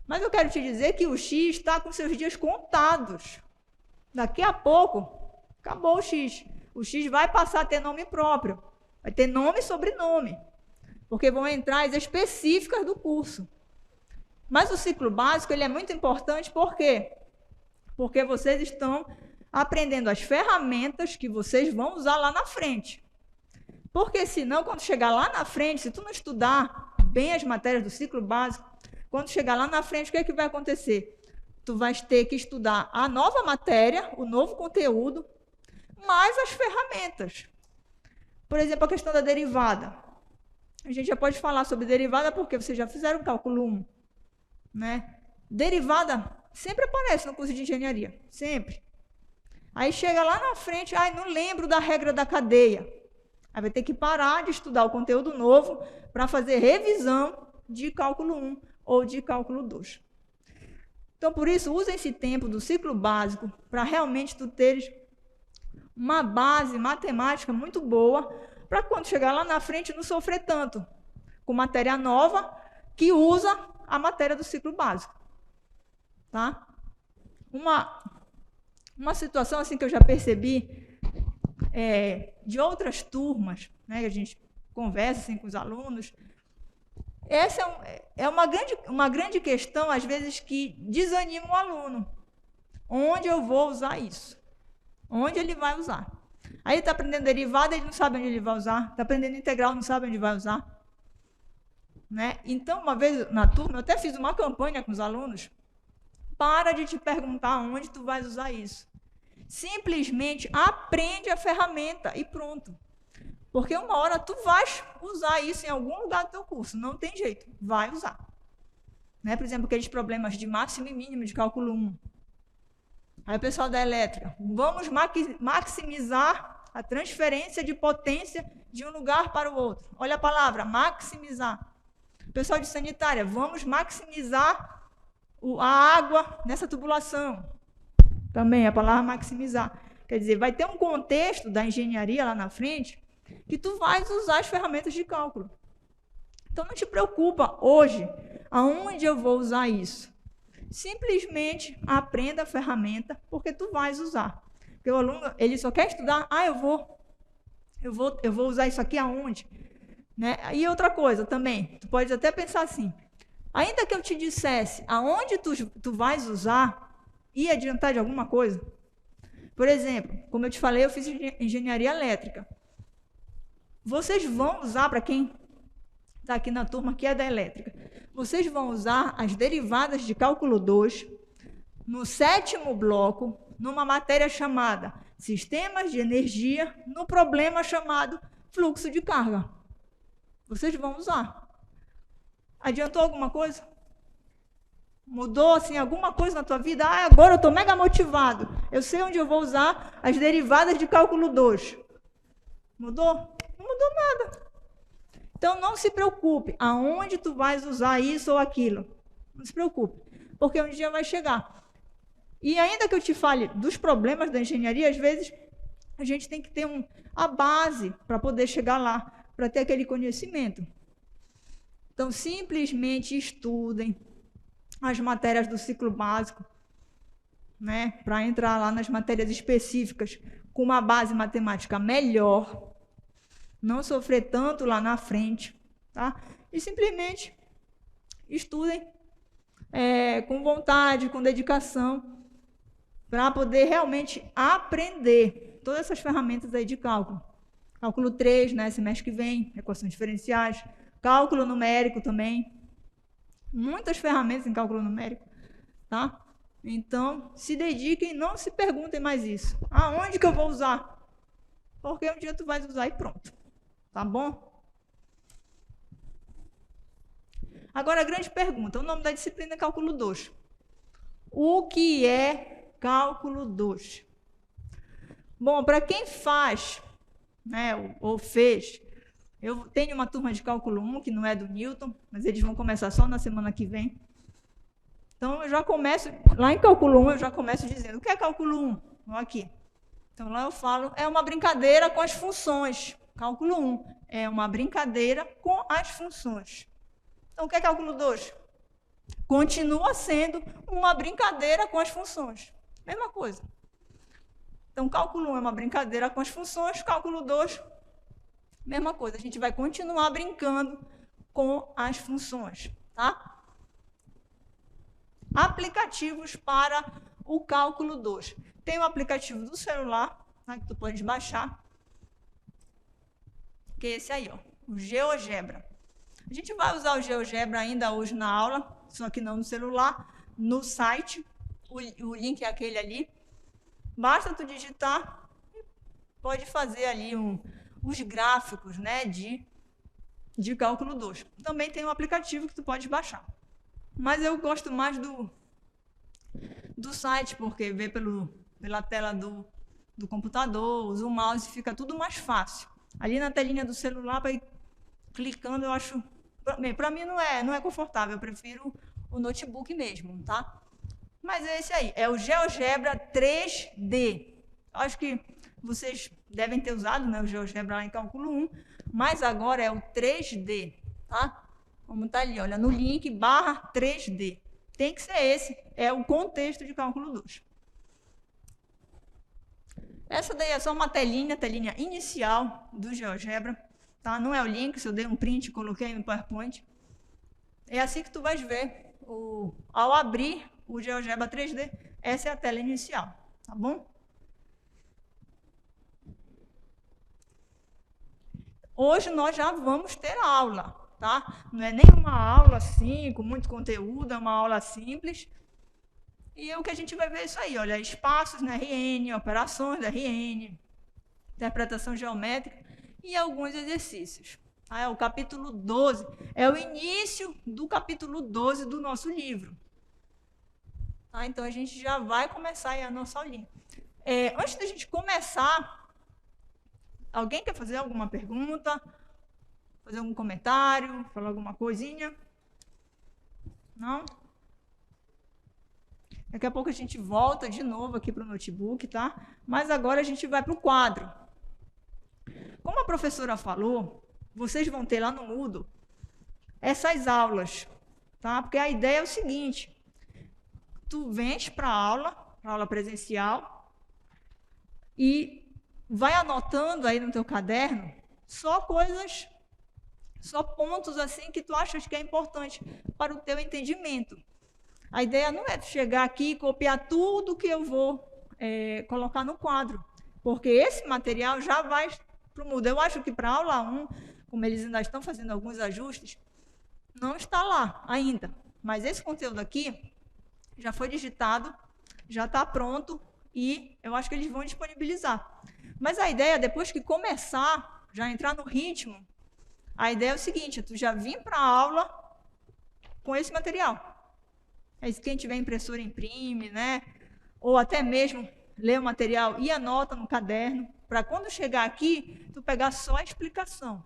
mas eu quero te dizer que o X está com seus dias contados. Daqui a pouco, acabou o X. O X vai passar a ter nome próprio, vai ter nome e sobrenome, porque vão entrar as específicas do curso. Mas o ciclo básico ele é muito importante, por quê? Porque vocês estão aprendendo as ferramentas que vocês vão usar lá na frente. Porque senão, quando chegar lá na frente, se tu não estudar bem as matérias do ciclo básico, quando chegar lá na frente, o que é que vai acontecer? Tu vais ter que estudar a nova matéria, o novo conteúdo, mais as ferramentas. Por exemplo, a questão da derivada. A gente já pode falar sobre derivada porque vocês já fizeram o cálculo 1. Derivada sempre aparece no curso de engenharia, sempre. Aí chega lá na frente, não lembro da regra da cadeia. Aí vai ter que parar de estudar o conteúdo novo para fazer revisão de cálculo 1 ou de cálculo 2. Então, por isso, usem esse tempo do ciclo básico para realmente tu teres uma base matemática muito boa, para quando chegar lá na frente não sofrer tanto com matéria nova que usa a matéria do ciclo básico. Tá? Uma situação assim que eu já percebi de outras turmas, que a gente conversa assim, com os alunos, essa é uma grande questão, às vezes, que desanima o aluno. Onde eu vou usar isso? Onde ele vai usar? Aí ele está aprendendo derivada, ele não sabe onde ele vai usar. Está aprendendo integral, não sabe onde vai usar. Então, uma vez na turma, eu até fiz uma campanha com os alunos. Para de te perguntar onde tu vais usar isso. Simplesmente aprende a ferramenta e pronto. Porque uma hora tu vais usar isso em algum lugar do teu curso. Não tem jeito, vai usar. Por exemplo, aqueles problemas de máximo e mínimo de cálculo 1. Aí o pessoal da elétrica, vamos maximizar a transferência de potência de um lugar para o outro. Olha a palavra, maximizar. O pessoal de sanitária, vamos maximizar a água nessa tubulação. Também a palavra maximizar. Quer dizer, vai ter um contexto da engenharia lá na frente que tu vais usar as ferramentas de cálculo. Então, não te preocupa hoje aonde eu vou usar isso. Simplesmente aprenda a ferramenta, porque tu vais usar. Porque o aluno, ele só quer estudar, eu vou usar isso aqui aonde? Né? E outra coisa também, tu pode até pensar assim, ainda que eu te dissesse aonde tu vais usar, ia adiantar de alguma coisa? Por exemplo, como eu te falei, eu fiz engenharia elétrica. Vocês vão usar, para quem está aqui na turma que é da elétrica, vocês vão usar as derivadas de cálculo 2 no 7º bloco, numa matéria chamada Sistemas de Energia, no problema chamado Fluxo de Carga. Vocês vão usar. Adiantou alguma coisa? Mudou assim, alguma coisa na tua vida? Agora eu estou mega motivado. Eu sei onde eu vou usar as derivadas de cálculo 2. Mudou? Não mudou nada. Então, não se preocupe aonde tu vais usar isso ou aquilo. Não se preocupe, porque um dia vai chegar. E ainda que eu te fale dos problemas da engenharia, às vezes a gente tem que ter a base para poder chegar lá, para ter aquele conhecimento. Então, simplesmente estudem as matérias do ciclo básico, né, para entrar lá nas matérias específicas com uma base matemática melhor, não sofrer tanto lá na frente, tá? E simplesmente estudem com vontade, com dedicação, para poder realmente aprender todas essas ferramentas aí de cálculo. Cálculo 3, né, semestre que vem, equações diferenciais, cálculo numérico também, muitas ferramentas em cálculo numérico, tá? Então, se dediquem, não se perguntem mais isso. Aonde que eu vou usar? Porque um dia tu vais usar e pronto. Tá bom? Agora, a grande pergunta, o nome da disciplina é cálculo 2. O que é cálculo 2? Bom, para quem faz, né, ou fez, eu tenho uma turma de cálculo 1, que não é do Newton, mas eles vão começar só na semana que vem. Então, eu já começo, lá em cálculo 1, eu já começo dizendo, o que é cálculo 1? Vou aqui. Então, lá eu falo, é uma brincadeira com as funções. Cálculo 1 é uma brincadeira com as funções. Então, o que é cálculo 2? Continua sendo uma brincadeira com as funções. Mesma coisa. Então, cálculo 1 é uma brincadeira com as funções, cálculo 2, mesma coisa. A gente vai continuar brincando com as funções, tá? Aplicativos para o cálculo 2. Tem o aplicativo do celular, tá, que tu pode baixar, que é esse aí, ó, o GeoGebra. A gente vai usar o GeoGebra ainda hoje na aula, só que não no celular, no site. O link é aquele ali. Basta tu digitar e pode fazer ali os gráficos, né, de cálculo 2. Também tem um aplicativo que tu pode baixar. Mas eu gosto mais do site, porque vê pela tela do computador, usa o mouse, fica tudo mais fácil. Ali na telinha do celular, para ir clicando, eu acho... Para mim não é confortável, eu prefiro o notebook mesmo, tá? Mas é esse aí, é o GeoGebra 3D. Acho que vocês devem ter usado, né, o GeoGebra lá em cálculo 1, mas agora é o 3D, tá? Como está ali, olha, no link, /3D. Tem que ser esse, é o contexto de cálculo 2. Essa daí é só uma telinha inicial do GeoGebra, tá? Não é o link, se eu dei um print e coloquei no PowerPoint. É assim que tu vais ver, ao abrir o GeoGebra 3D, essa é a tela inicial, tá bom? Hoje nós já vamos ter aula, tá? Não é nem uma aula assim, com muito conteúdo, é uma aula simples. E o que a gente vai ver é isso aí, olha, espaços na RN, operações da RN, interpretação geométrica e alguns exercícios. É o capítulo 12, é o início do capítulo 12 do nosso livro. Tá? Então, a gente já vai começar aí a nossa aulinha. Antes da gente começar, alguém quer fazer alguma pergunta? Fazer algum comentário? Falar alguma coisinha? Não? Daqui a pouco a gente volta de novo aqui para o notebook, tá? Mas agora a gente vai para o quadro. Como a professora falou, vocês vão ter lá no Moodle essas aulas, tá? Porque a ideia é o seguinte, tu vens para a aula presencial, e vai anotando aí no teu caderno só coisas, só pontos assim que tu achas que é importante para o teu entendimento. A ideia não é tu chegar aqui e copiar tudo que eu vou colocar no quadro, porque esse material já vai para o Moodle. Eu acho que para a aula 1, como eles ainda estão fazendo alguns ajustes, não está lá ainda. Mas esse conteúdo aqui já foi digitado, já está pronto e eu acho que eles vão disponibilizar. Mas a ideia, depois que começar, já entrar no ritmo, a ideia é o seguinte, tu já vir para a aula com esse material. Aí, quem tiver impressora, imprime, né? Ou até mesmo lê o material e anota no caderno, para quando chegar aqui, tu pegar só a explicação.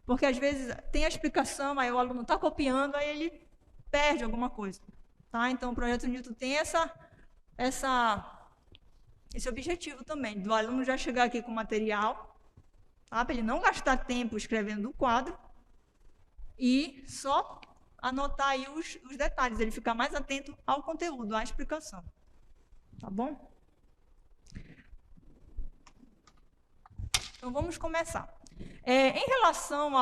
Porque às vezes tem a explicação, aí o aluno está copiando, aí ele perde alguma coisa. Tá? Então, o Projeto Newton tem esse objetivo também, do aluno já chegar aqui com o material, tá? Para ele não gastar tempo escrevendo no quadro, e só anotar aí os detalhes, ele ficar mais atento ao conteúdo, à explicação. Tá bom? Então, vamos começar. Em relação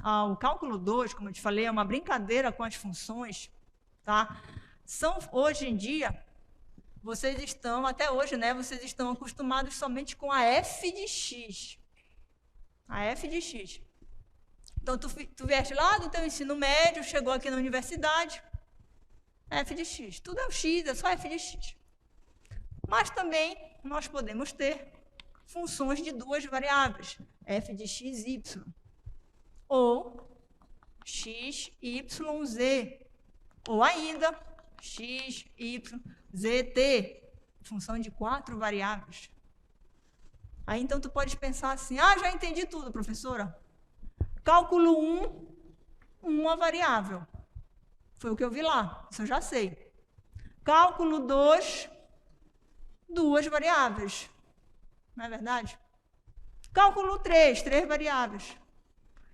ao cálculo 2, como eu te falei, é uma brincadeira com as funções, tá? Hoje em dia, vocês estão, até hoje, né, vocês estão acostumados somente com a f de x. A f de x. Então, tu vieste lá do teu ensino médio, chegou aqui na universidade, f de x. Tudo é o x, é só f de x. Mas também nós podemos ter funções de duas variáveis, f de x, y, ou x, y, z, ou ainda x, y, z, t, função de 4 variáveis. Aí, então, tu pode pensar assim, já entendi tudo, professora. Cálculo 1, uma variável. Foi o que eu vi lá, isso eu já sei. Cálculo 2, duas variáveis. Não é verdade? Cálculo 3, 3 variáveis.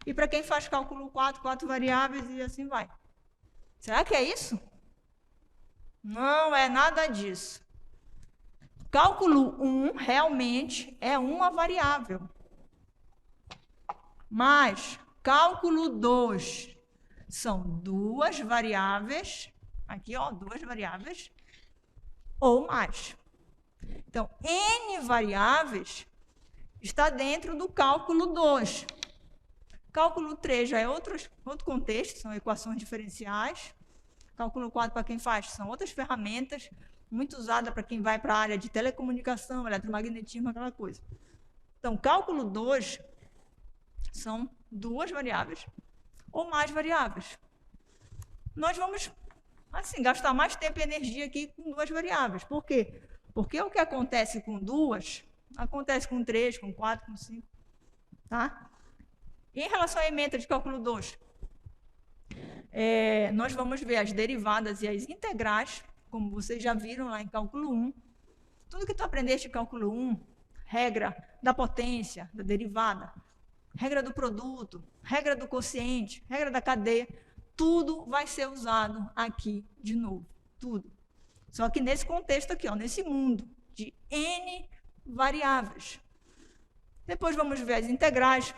E para quem faz cálculo 4, 4 variáveis e assim vai. Será que é isso? Não é nada disso. Cálculo 1 realmente é uma variável. Mas cálculo 2 são duas variáveis, aqui ó, duas variáveis, ou mais. Então, N variáveis está dentro do cálculo 2. Cálculo 3 já é outro contexto, são equações diferenciais. Cálculo 4, para quem faz, são outras ferramentas, muito usada para quem vai para a área de telecomunicação, eletromagnetismo, aquela coisa. Então, cálculo 2 são duas variáveis ou mais variáveis. Nós vamos, assim, gastar mais tempo e energia aqui com duas variáveis. Por quê? Porque o que acontece com duas, acontece com 3, com 4, com 5. Tá? E em relação à ementa de cálculo 2, nós vamos ver as derivadas e as integrais, como vocês já viram lá em cálculo 1. Tudo que tu aprendeste em cálculo 1, regra da potência, da derivada, regra do produto, regra do quociente, regra da cadeia, tudo vai ser usado aqui de novo, tudo. Só que nesse contexto aqui, ó, nesse mundo de N variáveis. Depois vamos ver as integrais.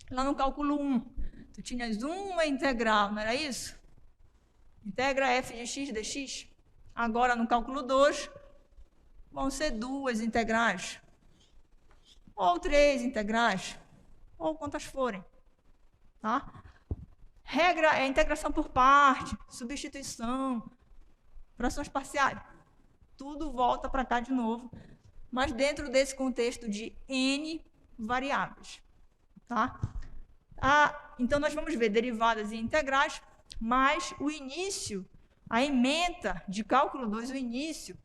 Lá no cálculo 1, tu tinhas uma integral, não era isso? Integra f de x dx. Agora, no cálculo 2, vão ser duas integrais. Ou 3 integrais. Ou quantas forem. Tá? Regra é integração por parte, substituição, frações parciais. Tudo volta para cá de novo, mas dentro desse contexto de N variáveis. Tá? Então, nós vamos ver derivadas e integrais, mas o início, a ementa de cálculo 2, o início,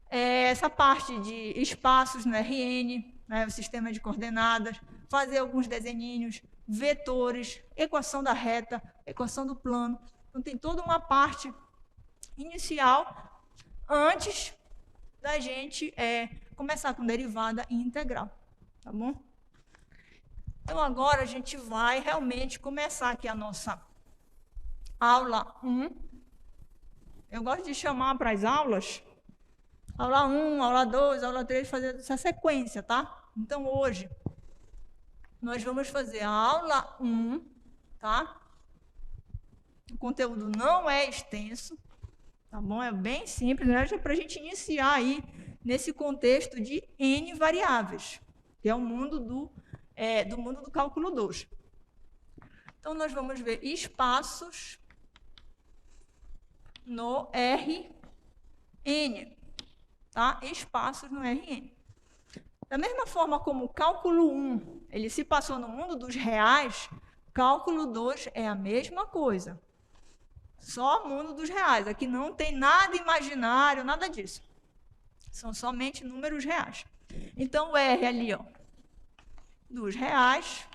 é essa parte de espaços no RN, né, o sistema de coordenadas, fazer alguns desenhinhos, vetores, equação da reta, equação do plano. Então, tem toda uma parte inicial antes da gente começar com derivada e integral, tá bom? Então, agora a gente vai realmente começar aqui a nossa aula 1. Eu gosto de chamar para as aulas, aula 1, aula 2, aula 3, fazer essa sequência, tá? Então, hoje, nós vamos fazer a aula 1, tá? O conteúdo não é extenso, tá bom? É bem simples, né? Já para a gente iniciar aí nesse contexto de N variáveis, que é o mundo do mundo do cálculo 2. Então, nós vamos ver espaços no Rn, tá? Espaços no Rn. Da mesma forma como o cálculo 1, ele se passou no mundo dos reais, cálculo 2 é a mesma coisa. Só mundo dos reais. Aqui não tem nada imaginário, nada disso. São somente números reais. Então, o R ali, ó, dos reais.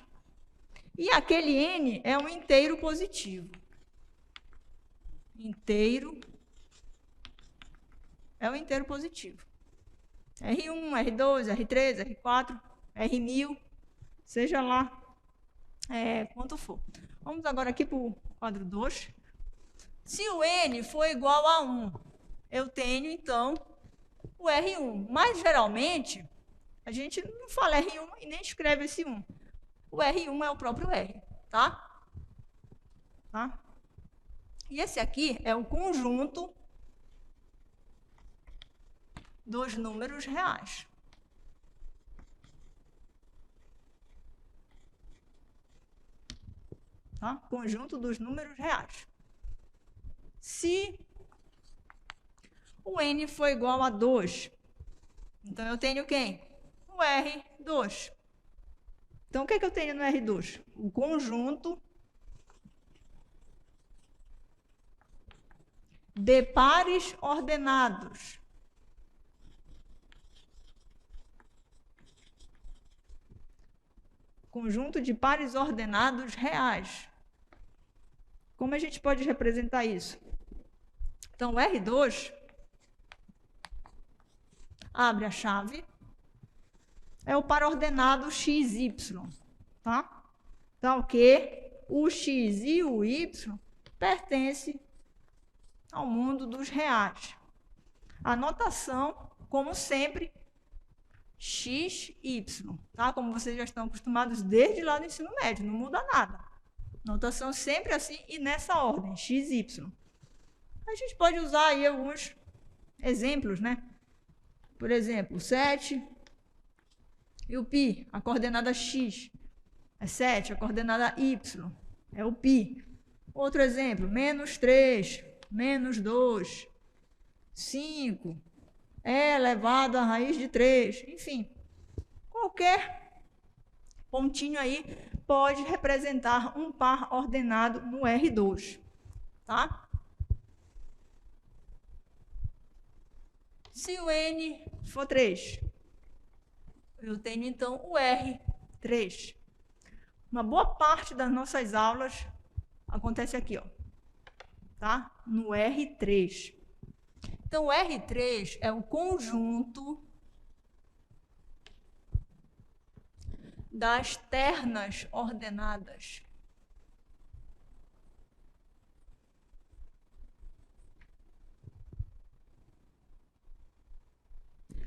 E aquele N é um inteiro positivo. Inteiro é um inteiro positivo. R1, R2, R3, R4, R1000, seja lá quanto for. Vamos agora aqui para o quadro 2. Se o N for igual a 1, eu tenho, então, o R1. Mas, geralmente, a gente não fala R1 e nem escreve esse 1. O R1 é o próprio R, tá? E esse aqui é o conjunto dos números reais. Tá? Conjunto dos números reais. Se o N for igual a 2, então eu tenho quem? O R2. Então, o que eu tenho no R2? O conjunto de pares ordenados. Conjunto de pares ordenados reais. Como a gente pode representar isso? Então, o R2 abre a chave, é o par ordenado XY, tá? Então, que o X e o Y pertencem ao mundo dos reais. A notação, como sempre, XY, tá? Como vocês já estão acostumados desde lá do ensino médio, não muda nada. Notação sempre assim e nessa ordem, XY. A gente pode usar aí alguns exemplos, né? Por exemplo, 7 e o π, a coordenada x é 7, a coordenada y é o π. Outro exemplo, -3, -2, 5, e elevado à raiz de 3. Enfim, qualquer pontinho aí pode representar um par ordenado no R2, tá? Se o N for 3, eu tenho, então, o R3. Uma boa parte das nossas aulas acontece aqui, ó, tá? No R3. Então, o R3 é o conjunto das ternas ordenadas.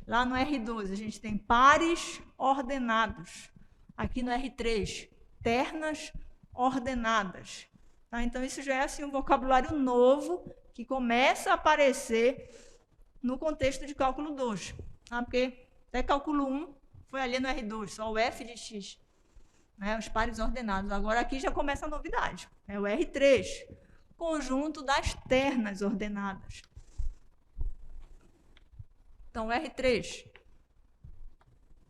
Lá no R2, a gente tem pares ordenados. Aqui no R3, ternas ordenadas. Tá? Então, isso já é assim, um vocabulário novo que começa a aparecer no contexto de cálculo 2. Tá? Porque até cálculo 1 foi ali no R2, só o f de x, né? Os pares ordenados. Agora, aqui já começa a novidade. É o R3, conjunto das ternas ordenadas. Então, R3,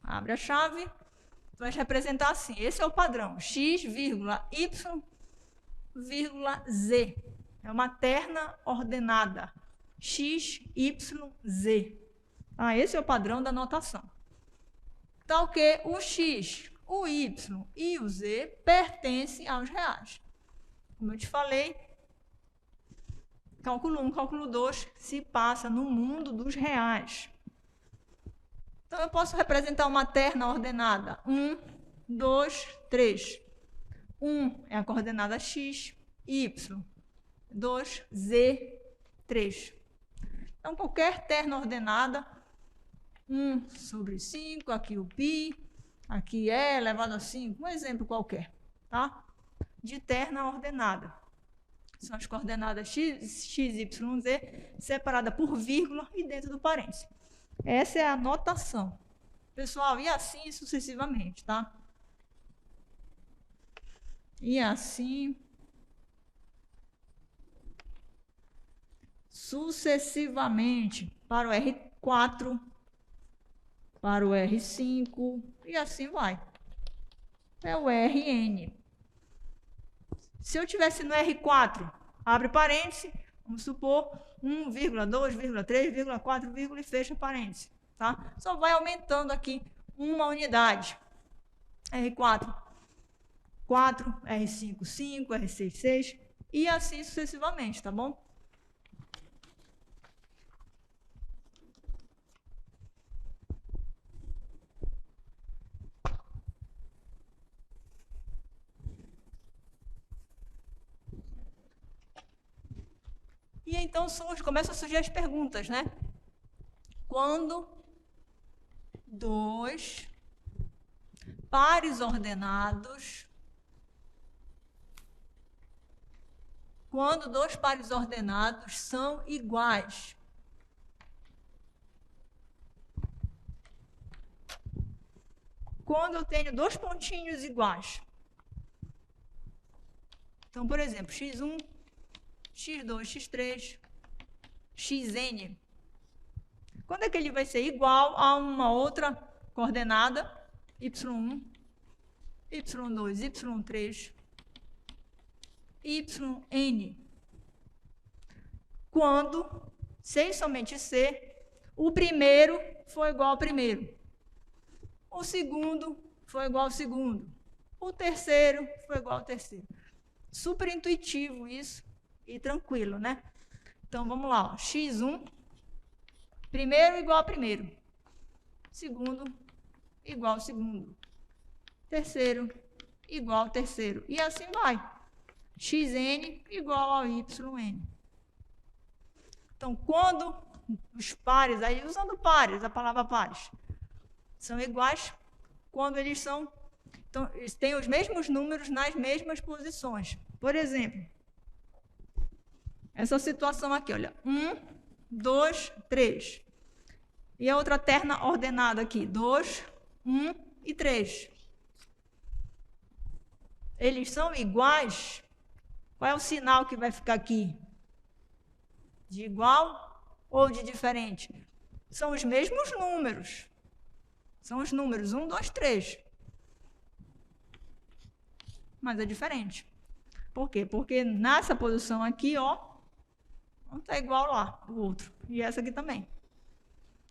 abre a chave, vai representar assim, esse é o padrão, x, y, z. É uma terna ordenada, x, y, z. Esse é o padrão da notação. Tal que o x, o y e o z pertencem aos reais. Como eu te falei, Cálculo 1, cálculo 2 se passa no mundo dos reais. Então, eu posso representar uma terna ordenada. 1, 2, 3. 1 é a coordenada x, y. 2, z, 3. Então, qualquer terna ordenada, 1 sobre 5, aqui o π, aqui é elevado a 5, um exemplo qualquer, tá? De terna ordenada. São as coordenadas x, y, z, separada por vírgula e dentro do parênteses. Essa é a notação. Pessoal, e assim sucessivamente, tá? E assim sucessivamente para o R4, para o R5 e assim vai. É o Rn. Se eu tivesse no R4, abre parêntese, vamos supor 1, 2, 3, 4, e fecha parêntese, tá? Só vai aumentando aqui uma unidade. R4, 4, R5, 5, R6, 6 e assim sucessivamente, tá bom? E então começam a surgir as perguntas, né? Quando dois pares ordenados são iguais. Quando eu tenho dois pontinhos iguais. Então, por exemplo, x1, x2, x3, xn. Quando é que ele vai ser igual a uma outra coordenada, y1, y2, y3, yn. Quando, sem somente ser, o primeiro for igual ao primeiro, o segundo for igual ao segundo, o terceiro for igual ao terceiro. Super intuitivo isso e tranquilo, né? Então, vamos lá. Ó. x1, primeiro igual a primeiro, segundo igual ao segundo, terceiro igual ao terceiro. E assim vai. xn igual ao yn. Então, quando os pares, aí usando pares, a palavra pares, são iguais, quando eles são, então, eles têm os mesmos números nas mesmas posições. Por exemplo, essa situação aqui, olha, 1, 2, 3. E a outra terna ordenada aqui, 2, 1 e 3. Eles são iguais? Qual é o sinal que vai ficar aqui? De igual ou de diferente? São os mesmos números. São os números 1, 2, 3. Mas é diferente. Por quê? Porque nessa posição aqui, ó, não está igual lá, o outro. E essa aqui também.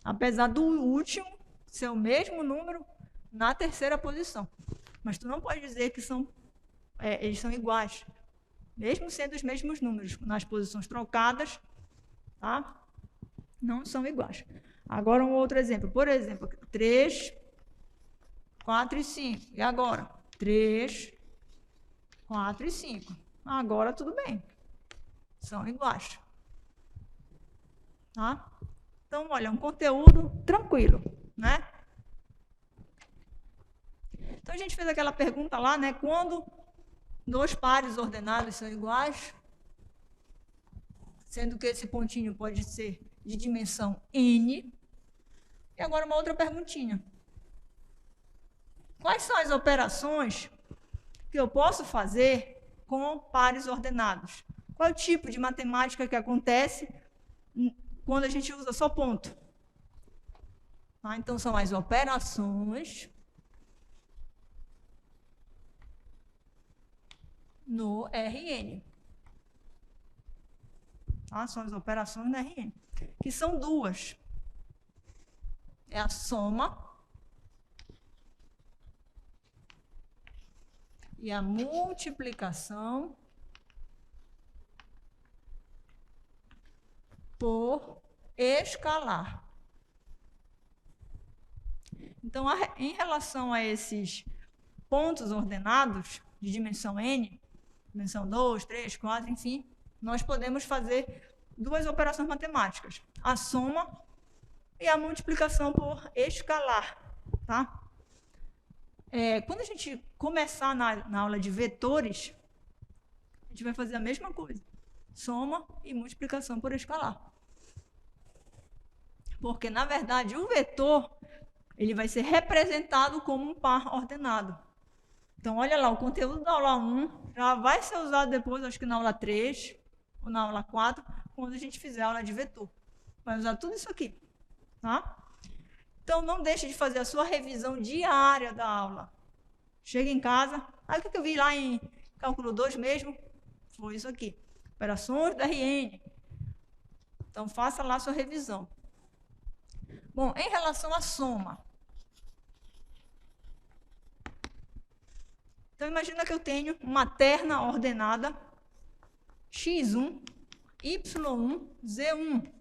Apesar do último ser o mesmo número na terceira posição. Mas tu não pode dizer que eles são iguais. Mesmo sendo os mesmos números nas posições trocadas, tá? Não são iguais. Agora, um outro exemplo. Por exemplo, 3, 4 e 5. E agora? 3, 4 e 5. Agora, tudo bem. São iguais. Tá? Então, olha, um conteúdo tranquilo, né? Então, a gente fez aquela pergunta lá, né? Quando dois pares ordenados são iguais, sendo que esse pontinho pode ser de dimensão n. E agora uma outra perguntinha. Quais são as operações que eu posso fazer com pares ordenados? Qual é o tipo de matemática que acontece quando a gente usa só ponto? Ah, então, são as operações no Rn. Ah, são as operações no Rn, que são duas. É a soma e a multiplicação por escalar. Então, em relação a esses pontos ordenados de dimensão n, dimensão 2, 3, 4, enfim, nós podemos fazer duas operações matemáticas, a soma e a multiplicação por escalar, tá? Quando a gente começar na aula de vetores, a gente vai fazer a mesma coisa, soma e multiplicação por escalar. Porque, na verdade, o vetor ele vai ser representado como um par ordenado. Então, olha lá, o conteúdo da aula 1 já vai ser usado depois, acho que na aula 3 ou na aula 4, quando a gente fizer a aula de vetor. Vai usar tudo isso aqui, tá? Então, não deixe de fazer a sua revisão diária da aula. Chega em casa, aí o que eu vi lá em cálculo 2 mesmo? Foi isso aqui, operações do RN. Então, faça lá a sua revisão. Bom, em relação à soma. Então, imagina que eu tenho uma terna ordenada x1, y1, z1.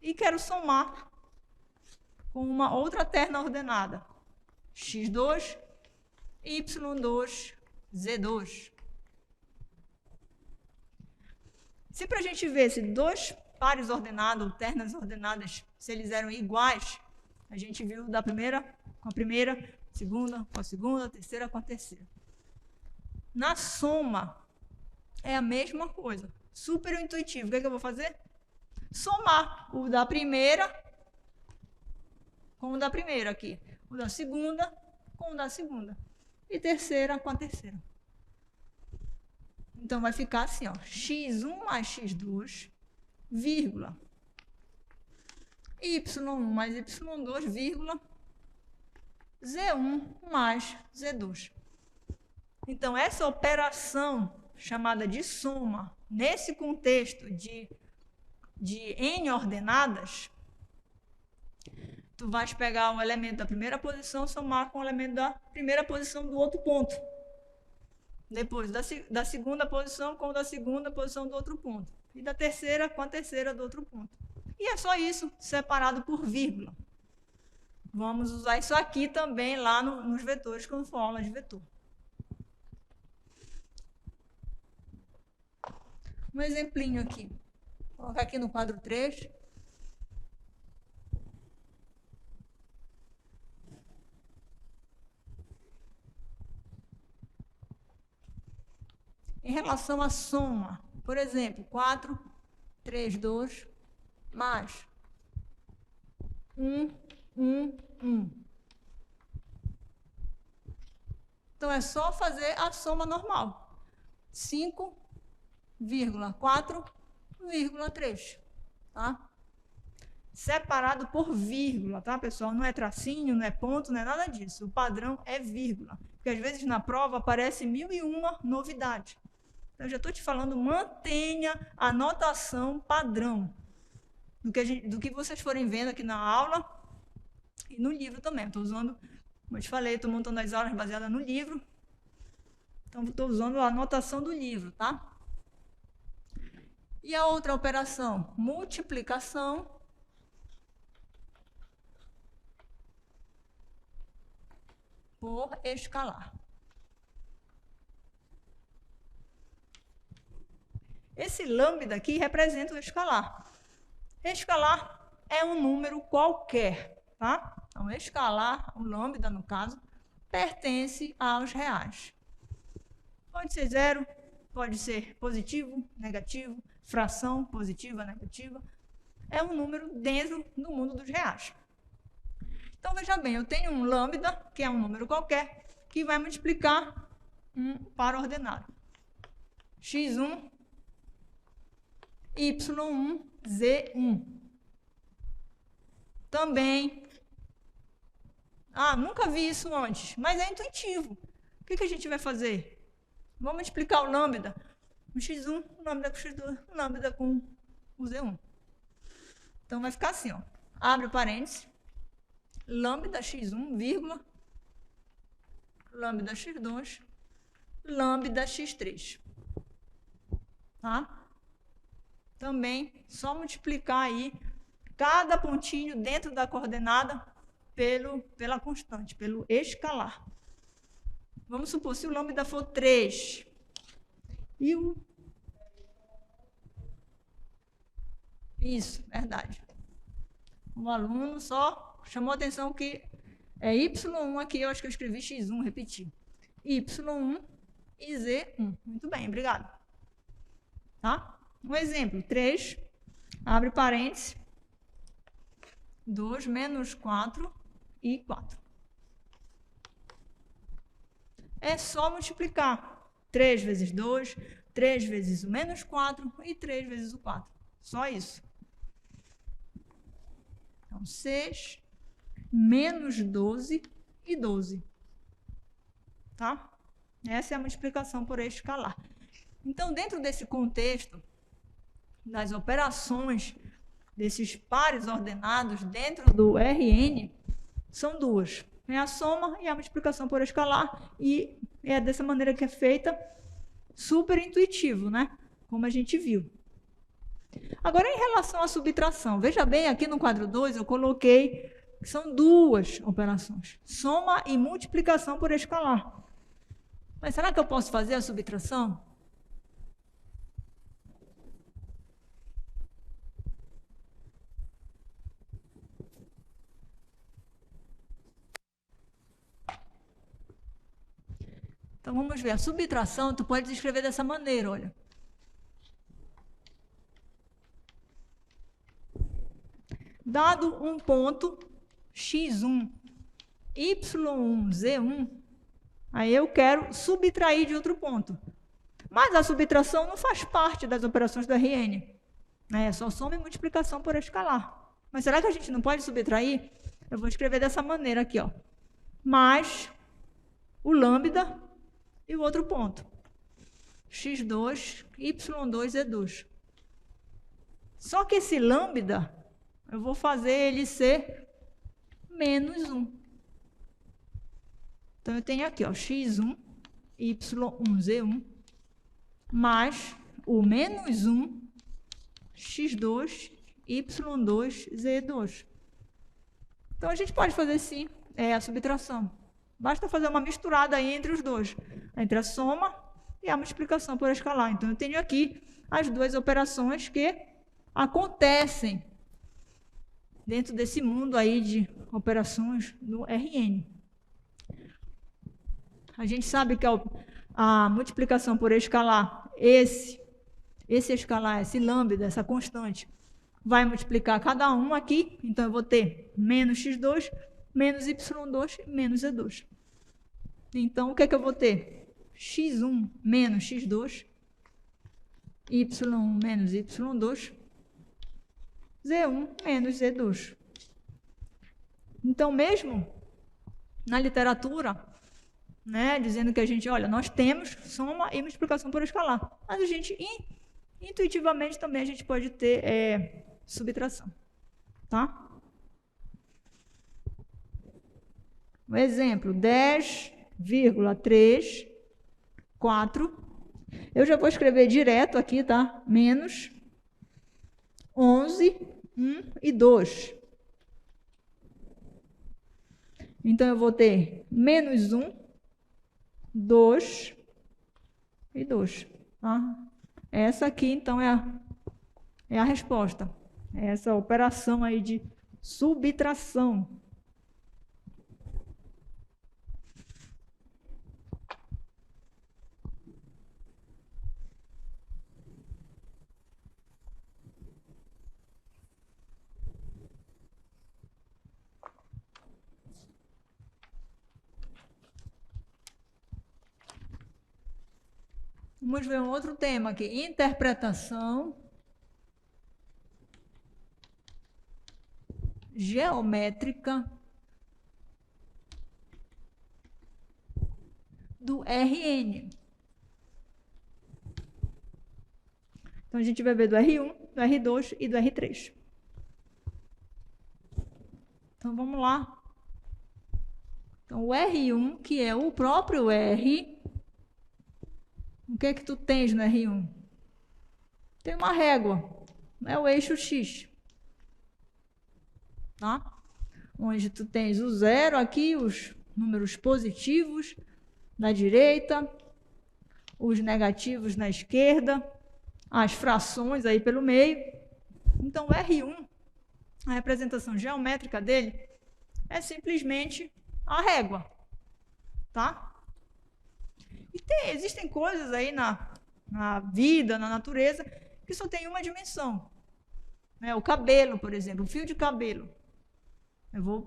E quero somar com uma outra terna ordenada x2, y2, z2. Se para a gente ver se dois pares ordenados, ou ternas ordenadas, se eles eram iguais, a gente viu da primeira com a primeira, segunda com a segunda, terceira com a terceira. Na soma, é a mesma coisa. Super intuitivo. O que é que eu vou fazer? Somar o da primeira com o da primeira aqui. O da segunda com o da segunda. E terceira com a terceira. Então, vai ficar assim, ó, x1 mais x2, vírgula, y1 mais y2, vírgula, z1 mais z2. Então, essa operação chamada de soma, nesse contexto de n ordenadas, tu vais pegar o elemento da primeira posição, somar com o elemento da primeira posição do outro ponto. Depois, da segunda posição com o da segunda posição do outro ponto. E da terceira com a terceira do outro ponto. E é só isso, separado por vírgula. Vamos usar isso aqui também lá nos vetores, quando for aula de vetor. Um exemplinho aqui. Vou colocar aqui no quadro 3. Em relação à soma, por exemplo, 4, 3, 2, mais 1, 1, 1. Então, é só fazer a soma normal. 5,4,3, tá? Separado por vírgula, tá, pessoal? Não é tracinho, não é ponto, não é nada disso. O padrão é vírgula. Porque, às vezes, na prova aparece 1001 novidades. Então, eu já estou te falando, mantenha a notação padrão do que vocês forem vendo aqui na aula e no livro também. Estou usando, como eu te falei, estou montando as aulas baseadas no livro. Então, estou usando a anotação do livro, tá? E a outra operação, multiplicação por escalar. Esse lambda aqui representa o escalar. Escalar é um número qualquer, tá? Então, escalar, o lambda no caso, pertence aos reais. Pode ser zero, pode ser positivo, negativo, fração positiva, negativa. É um número dentro do mundo dos reais. Então, veja bem, eu tenho um lambda, que é um número qualquer, que vai multiplicar um par ordenado. x1, y1, z1. Também. Nunca vi isso antes, mas é intuitivo. O que a gente vai fazer? Vamos multiplicar o lambda. O x1, o lambda com o x2, o lambda com o z1. Então, vai ficar assim, ó. Abre o parênteses. Lambda x1, vírgula. Lambda x2, lambda x3. Tá? também só multiplicar aí cada pontinho dentro da coordenada pela constante, pelo escalar. Vamos supor, se o lambda for 3 e o... Isso, verdade. O aluno só chamou a atenção que é Y1 aqui, eu acho que eu escrevi X1, repeti. Y1 e Z1. Muito bem, obrigado. Tá? Um exemplo, 3, abre parênteses, 2 menos 4 e 4. É só multiplicar. 3 vezes 2, 3 vezes o menos 4 e 3 vezes o 4. Só isso. Então, 6 menos 12 e 12. Tá? Essa é a multiplicação por escalar. Então, dentro desse contexto, das operações desses pares ordenados dentro do Rn, são duas. É a soma e a multiplicação por escalar, e é dessa maneira que é feita, super intuitivo, né? Como a gente viu. Agora, em relação à subtração, veja bem, aqui no quadro 2 eu coloquei que são duas operações, soma e multiplicação por escalar. Mas será que eu posso fazer a subtração? Então, vamos ver. A subtração, tu pode escrever dessa maneira, olha. Dado um ponto x1, y1, z1, aí eu quero subtrair de outro ponto. Mas a subtração não faz parte das operações do Rn. É só soma e multiplicação por escalar. Mas será que a gente não pode subtrair? Eu vou escrever dessa maneira aqui, ó. Mais o lambda e o outro ponto. x2, y2, z2. Só que esse lambda, eu vou fazer ele ser menos 1. Então, eu tenho aqui, ó, x1, y1, z1, mais o menos 1, x2, y2, z2. Então, a gente pode fazer, sim, a subtração. Basta fazer uma misturada aí entre os dois, entre a soma e a multiplicação por escalar. Então, eu tenho aqui as duas operações que acontecem dentro desse mundo aí de operações do Rn. A gente sabe que a multiplicação por escalar, esse escalar, esse lambda, essa constante, vai multiplicar cada um aqui. Então, eu vou ter menos x2, menos y2, menos z2. Então, o que é que eu vou ter? x1 menos x2, y1 menos y2, z1 menos z2. Então, mesmo na literatura, né, dizendo que a gente, olha, nós temos soma e multiplicação por escalar, mas a gente, intuitivamente, também a gente pode ter subtração. Tá? Um exemplo, 10,34. Eu já vou escrever direto aqui, tá? Menos 11, 1 e 2. Então, eu vou ter menos 1, 2 e 2. Tá? Essa aqui, então, é a resposta. Essa operação aí de subtração. Vamos ver um outro tema aqui, interpretação geométrica do Rn. Então, a gente vai ver do R1, do R2 e do R3. Então, vamos lá. Então, o R1, que é o próprio R, o que é que tu tens no R1? Tem uma régua. é o eixo X. Tá? Onde tu tens o zero aqui, os números positivos na direita, os negativos na esquerda, as frações aí pelo meio. Então, o R1, a representação geométrica dele, é simplesmente a régua. Tá? E existem coisas aí na vida, na natureza, que só tem uma dimensão. O cabelo, por exemplo, o fio de cabelo.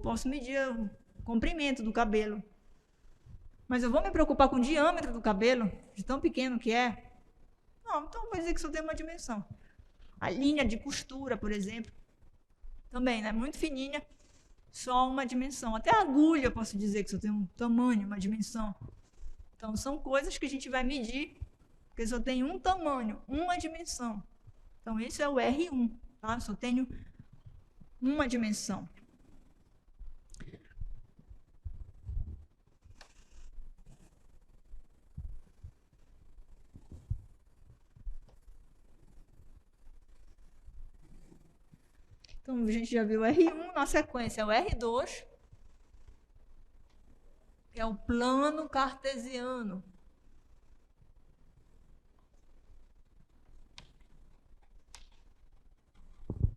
Posso medir o comprimento do cabelo. Mas eu vou me preocupar com o diâmetro do cabelo, de tão pequeno que é? Não, então vou dizer que só tem uma dimensão. A linha de costura, por exemplo, também, né? Muito fininha, só uma dimensão. Até a agulha eu posso dizer que só tem um tamanho, uma dimensão. Então, são coisas que a gente vai medir, porque só tem um tamanho, uma dimensão. Então, esse é o R1, tá? Eu só tenho uma dimensão. Então, a gente já viu o R1, na sequência é o R2, que é o plano cartesiano.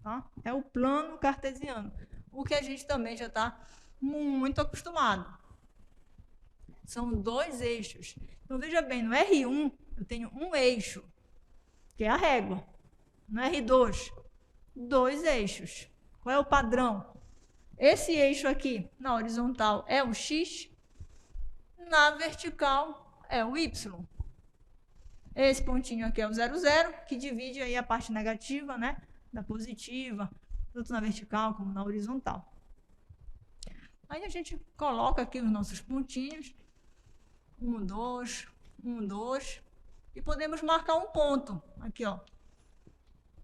Tá? É o plano cartesiano, o que a gente também já está muito acostumado. São dois eixos. Então, veja bem, no R1 eu tenho um eixo, que é a régua. No R2, dois eixos. Qual é o padrão? Esse eixo aqui, na horizontal, é o X, na vertical é o Y. Esse pontinho aqui é o 0, 0, que divide aí a parte negativa, né, da positiva, tanto na vertical como na horizontal. Aí a gente coloca aqui os nossos pontinhos, 1, 2, 1, 2, e podemos marcar um ponto, aqui ó,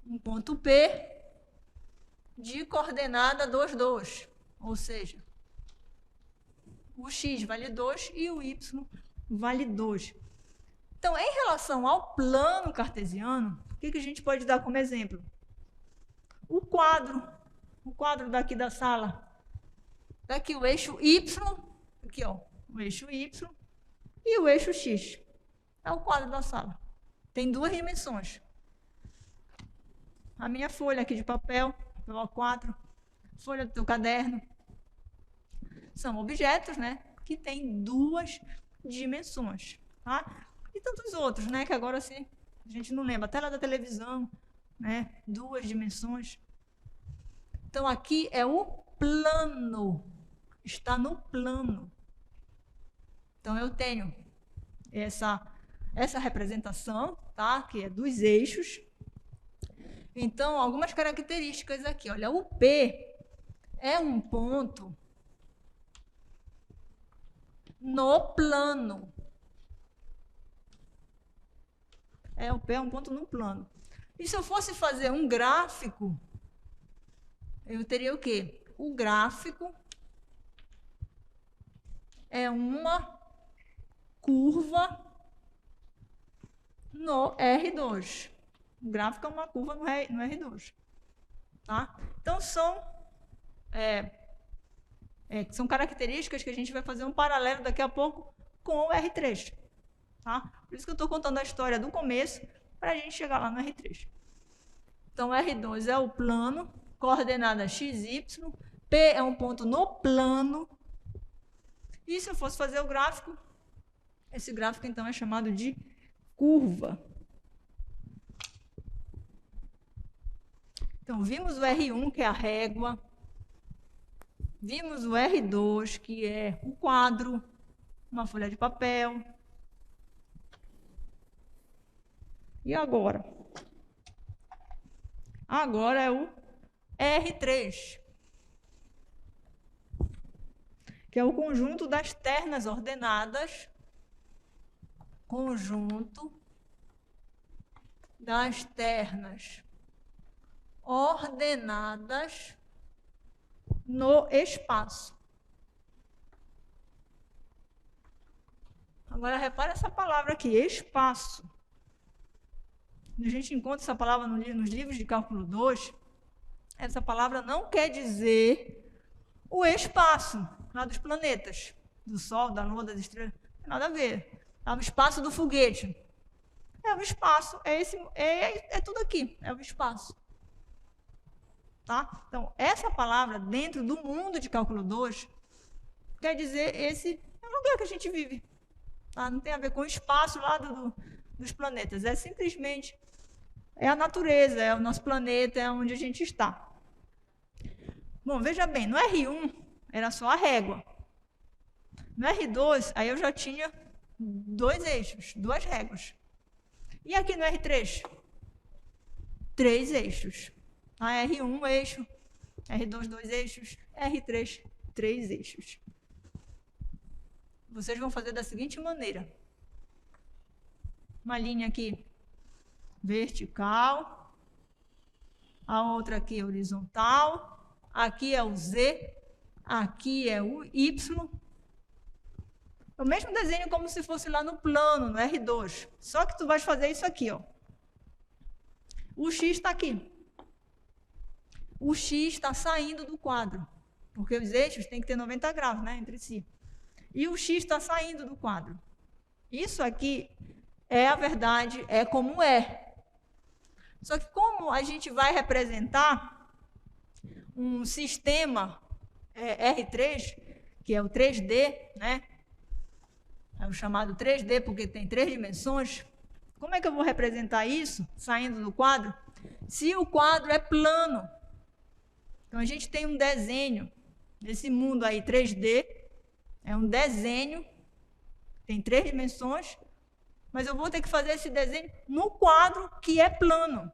um ponto P de coordenada 2, 2, ou seja, o X vale 2 e o Y vale 2. Então, em relação ao plano cartesiano, o que a gente pode dar como exemplo? O quadro daqui da sala. Daqui o eixo Y, aqui ó, o eixo Y e o eixo X. É o quadro da sala. Tem duas dimensões. A minha folha aqui de papel, papel A4, folha do teu caderno, são objetos, né, que têm duas dimensões, tá? E tantos outros, né, que agora assim, a gente não lembra. A tela da televisão, né, duas dimensões. Então, aqui é o plano, está no plano. Então, eu tenho essa representação, tá, que é dos eixos. Então, algumas características aqui. Olha, o P é um ponto no plano. O P é um ponto no plano. E se eu fosse fazer um gráfico, eu teria o quê? O gráfico é uma curva no R2. O gráfico é uma curva no R2. Tá? Então, são características que a gente vai fazer um paralelo daqui a pouco com o R3. Tá? Por isso que eu estou contando a história do começo, para a gente chegar lá no R3. Então, R2 é o plano, coordenada XY, P é um ponto no plano. E se eu fosse fazer o gráfico, esse gráfico, então, é chamado de curva. Então, vimos o R1, que é a régua. Vimos o R2, que é o quadro, uma folha de papel. E agora? Agora é o R3, que é o conjunto das ternas ordenadas. Conjunto das ternas ordenadas no espaço. Agora, repara essa palavra aqui, espaço. a gente encontra essa palavra nos livros de cálculo 2, essa palavra não quer dizer o espaço lá dos planetas, do Sol, da Lua, das estrelas, não tem nada a ver. É o espaço do foguete. É o espaço, é tudo aqui, é o espaço. Tá? Então, essa palavra, dentro do mundo de cálculo 2, quer dizer esse é o lugar que a gente vive. Tá? Não tem a ver com o espaço lá dos planetas, é simplesmente a natureza, é o nosso planeta, é onde a gente está. Bom, veja bem, no R1 era só a régua. No R2, aí eu já tinha 2 eixos, 2 réguas. E aqui no R3? 3 eixos. R1, eixo. R2, 2 eixos. R3, 3 eixos. Vocês vão fazer da seguinte maneira. Uma linha aqui vertical. A outra aqui horizontal. Aqui é o Z. Aqui é o Y. O mesmo desenho como se fosse lá no plano, no R2. Só que tu vais fazer isso aqui, ó. O X está aqui. O X está saindo do quadro, porque os eixos têm que ter 90 graus, né, entre si. E o X está saindo do quadro. Isso aqui é a verdade, é como é. Só que como a gente vai representar um sistema R3, que é o 3D, né? É o chamado 3D porque tem 3 dimensões. Como é que eu vou representar isso, saindo do quadro, se o quadro é plano? Então, a gente tem um desenho desse mundo aí 3D, é um desenho, tem 3 dimensões, mas eu vou ter que fazer esse desenho no quadro que é plano.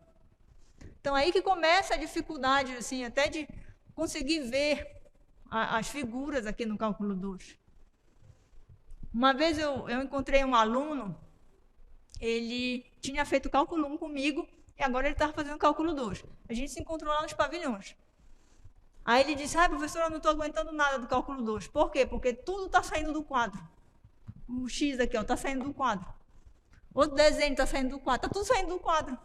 Então, aí que começa a dificuldade, assim, até de conseguir ver as figuras aqui no cálculo 2. Uma vez eu encontrei um aluno, ele tinha feito cálculo 1 comigo, e agora ele estava fazendo cálculo 2. A gente se encontrou lá nos pavilhões. Aí ele disse, professora, eu não estou aguentando nada do cálculo 2. Por quê? Porque tudo está saindo do quadro. O X aqui está saindo do quadro. Outro desenho está saindo do quadro. Está tudo saindo do quadro.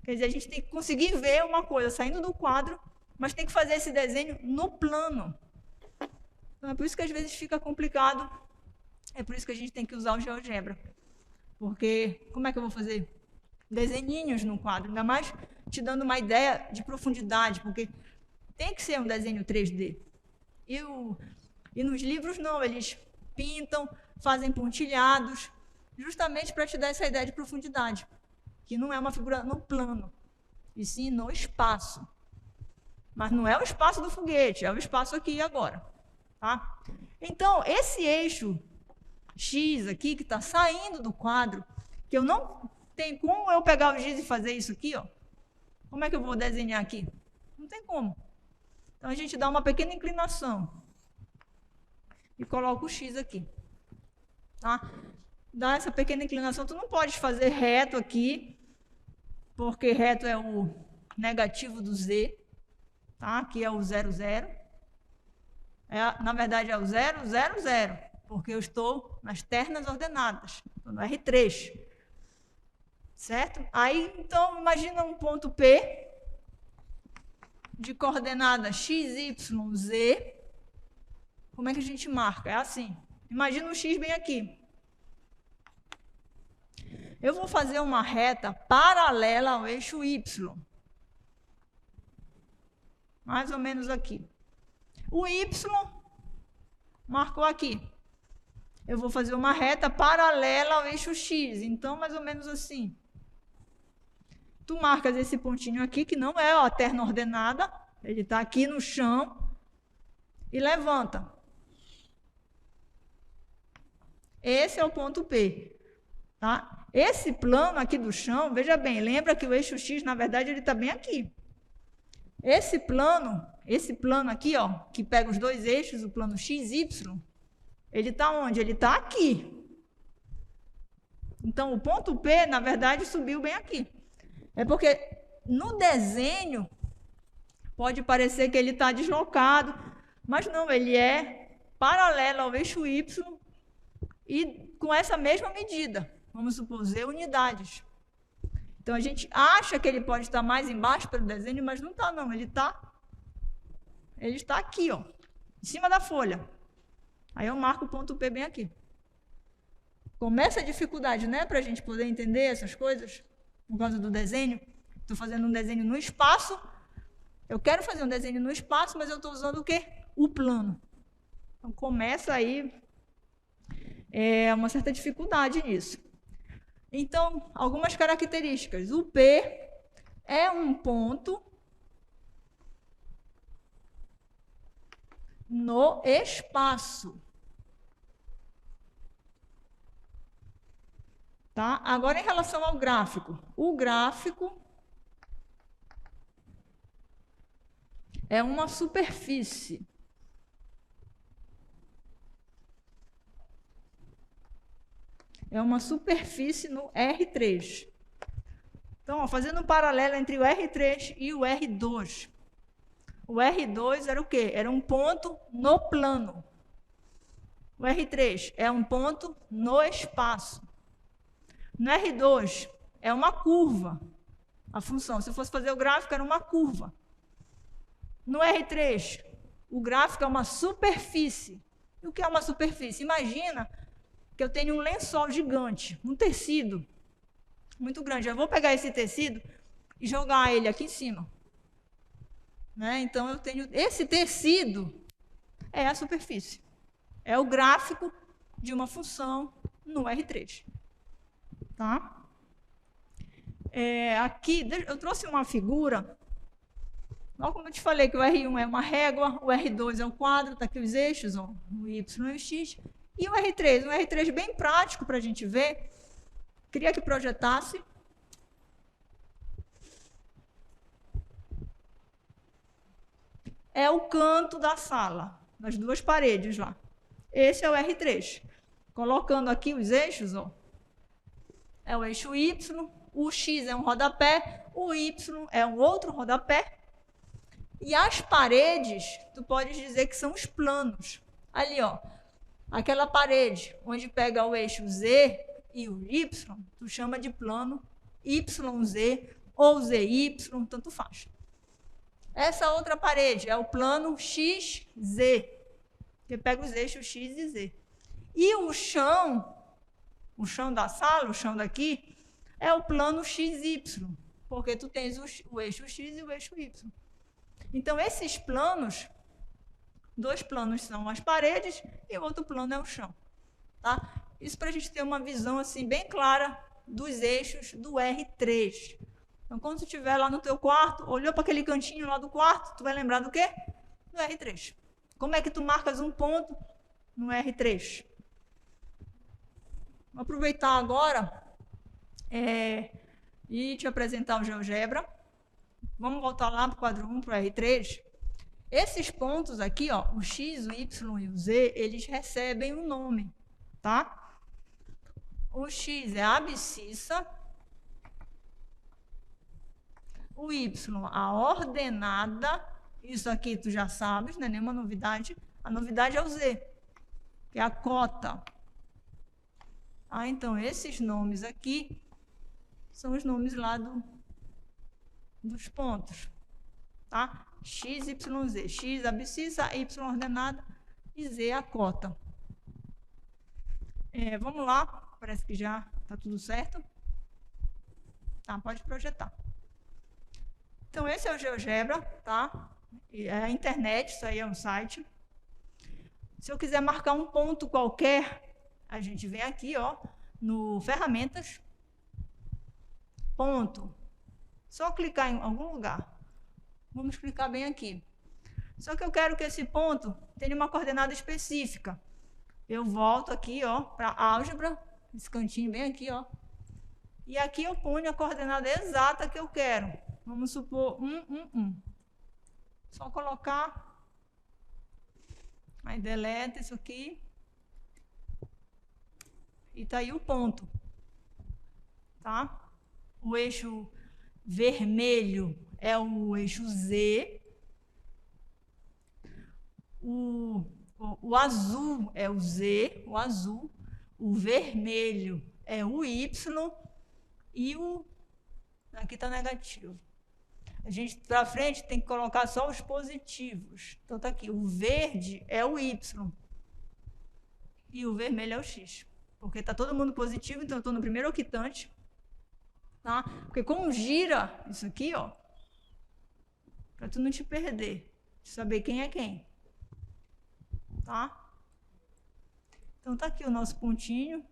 Quer dizer, a gente tem que conseguir ver uma coisa saindo do quadro, mas tem que fazer esse desenho no plano. Então, é por isso que às vezes fica complicado. É por isso que a gente tem que usar o GeoGebra. Porque como é que eu vou fazer desenhinhos no quadro? Ainda mais te dando uma ideia de profundidade, porque tem que ser um desenho 3D. E nos livros não, eles pintam, fazem pontilhados, justamente para te dar essa ideia de profundidade, que não é uma figura no plano, e sim no espaço. Mas não é o espaço do foguete, é o espaço aqui e agora. Tá? Então, esse eixo X aqui, que está saindo do quadro, que eu não tenho como eu pegar o giz e fazer isso aqui, ó. Como é que eu vou desenhar aqui? Não tem como. Então, a gente dá uma pequena inclinação e coloca o X aqui. Tá? Dá essa pequena inclinação, tu não pode fazer reto aqui, porque reto é o negativo do Z, tá? Aqui é o 0, 0. Na verdade, é o 0, 0, 0, porque eu estou nas ternas ordenadas, estou no R3. Certo? Aí, então, imagina um ponto P de coordenada x, y, z. Como é que a gente marca? É assim. Imagina o x bem aqui. Eu vou fazer uma reta paralela ao eixo y. Mais ou menos aqui. O y marcou aqui. Eu vou fazer uma reta paralela ao eixo x. Então, mais ou menos assim. Tu marcas esse pontinho aqui, que não é a terna ordenada, ele está aqui no chão, e levanta. Esse é o ponto P. Tá? Esse plano aqui do chão, veja bem, lembra que o eixo X, na verdade, ele está bem aqui. Esse plano aqui, ó, que pega os 2 eixos, o plano X, Y, ele está onde? Ele está aqui. Então, o ponto P, na verdade, subiu bem aqui. É porque no desenho pode parecer que ele está deslocado, mas não, ele é paralelo ao eixo Y e com essa mesma medida, vamos supor, Z unidades. Então, a gente acha que ele pode estar mais embaixo pelo desenho, mas não está, não. Ele está aqui, ó, em cima da folha. Aí eu marco o ponto P bem aqui. Começa a dificuldade, né, para a gente poder entender essas coisas, por causa do desenho. Estou fazendo um desenho no espaço. Eu quero fazer um desenho no espaço, mas eu estou usando o quê? O plano. Então, começa aí uma certa dificuldade nisso. Então, algumas características. O P é um ponto no espaço. Tá? Agora, em relação ao gráfico. O gráfico é uma superfície. É uma superfície no R3. Então, ó, fazendo um paralelo entre o R3 e o R2. O R2 era o quê? Era um ponto no plano. O R3 é um ponto no espaço. No R2 é uma curva. A função, se eu fosse fazer o gráfico, era uma curva. No R3, o gráfico é uma superfície. E o que é uma superfície? Imagina que eu tenho um lençol gigante, um tecido muito grande. Eu vou pegar esse tecido e jogar ele aqui em cima. Né? Então, eu tenho esse tecido, é a superfície. É o gráfico de uma função no R3. Tá? Aqui, eu trouxe uma figura. Logo como eu te falei que o R1 é uma régua, o R2 é um quadro, está aqui os eixos, ó, o Y e o X. E o R3, um R3 bem prático para a gente ver. Queria que projetasse. É o canto da sala, das duas paredes lá. Esse é o R3. Colocando aqui os eixos, ó, é o eixo Y, o X é um rodapé, o Y é um outro rodapé. E as paredes, tu podes dizer que são os planos. Ali, ó, aquela parede onde pega o eixo Z e o Y, tu chama de plano YZ ou ZY, tanto faz. Essa outra parede é o plano XZ, que pega os eixos X e Z. E o chão da sala, o chão daqui, é o plano XY, porque tu tens o eixo X e o eixo Y. Então, esses planos, dois planos são as paredes e o outro plano é o chão. Tá? Isso para a gente ter uma visão assim, bem clara dos eixos do R3. Então, quando tu estiver lá no teu quarto, olhou para aquele cantinho lá do quarto, tu vai lembrar do quê? Do R3. Como é que tu marcas um ponto no R3? Vou aproveitar agora e te apresentar o GeoGebra. Vamos voltar lá para o quadro 1, para o R3. Esses pontos aqui, ó, o X, o Y e o Z, eles recebem um nome, tá? O X é a abscissa, o Y, a ordenada, isso aqui tu já sabes, não é nenhuma novidade. A novidade é o Z, que é a cota. Então, esses nomes aqui são os nomes lá dos pontos, tá? X, Y, Z. X, abscissa, Y, ordenada e Z, a cota. Vamos lá, parece que já está tudo certo. Tá, pode projetar. Então, esse é o GeoGebra, tá? É a internet, isso aí é um site. Se eu quiser marcar um ponto qualquer, a gente vem aqui, ó, no Ferramentas, ponto. Só clicar em algum lugar. Vamos clicar bem aqui. Só que eu quero que esse ponto tenha uma coordenada específica. Eu volto aqui, ó, para álgebra, esse cantinho bem aqui, ó. E aqui eu ponho a coordenada exata que eu quero. Vamos supor 1, 1, 1. Só colocar. Aí deleta isso aqui. E tá aí o ponto. Tá? O eixo vermelho é o eixo Z. O azul é o Z, o azul. O vermelho é o Y. E o Aqui está negativo. A gente, para frente, tem que colocar só os positivos. Então, está aqui. O verde é o Y. E o vermelho é o X. Porque está todo mundo positivo, então eu estou no primeiro octante. Tá? Porque como gira isso aqui, ó, para tu não te perder, saber quem é quem. Tá? Então, está aqui o nosso pontinho.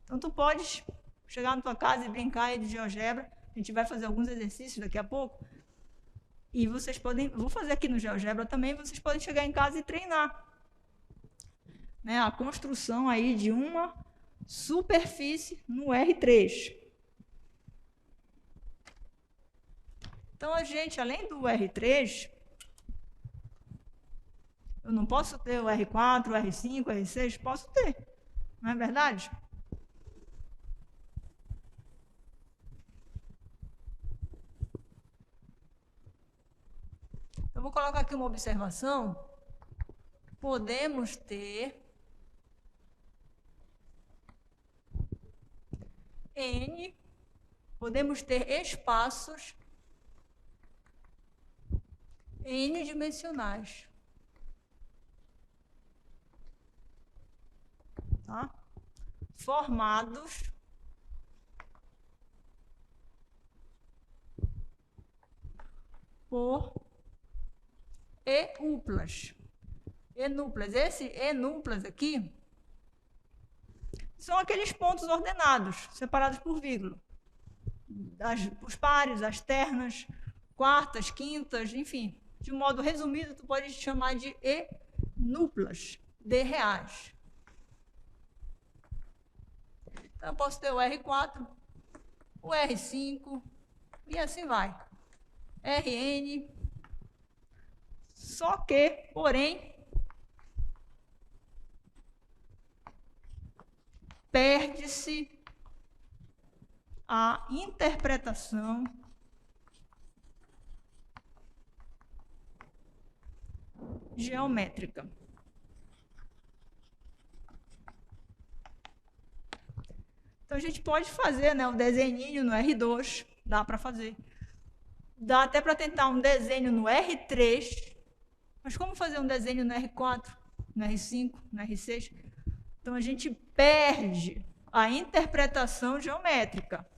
Então, tu pode chegar na tua casa e brincar aí de GeoGebra. A gente vai fazer alguns exercícios daqui a pouco. E vocês podem... Vou fazer aqui no GeoGebra também. Vocês podem chegar em casa e treinar. Né, a construção aí de uma superfície no R3. Então, a gente, além do R3... Eu não posso ter o R4, o R5, o R6? Posso ter. Não é verdade? Eu vou colocar aqui uma observação. Podemos ter N, podemos ter espaços n-dimensionais. Tá? Formados por enuplas. Enuplas. Esse enuplas aqui são aqueles pontos ordenados, separados por vírgula. Os pares, as ternas, quartas, quintas, enfim. De um modo resumido, tu pode chamar de enuplas, de reais. Então, eu posso ter o R4, o R5, e assim vai. Rn. Só que, porém, perde-se a interpretação geométrica. Então, a gente pode fazer, né, o desenho no R2, dá para fazer. Dá até para tentar um desenho no R3, mas como fazer um desenho no R4, no R5, no R6? Então, a gente perde a interpretação geométrica,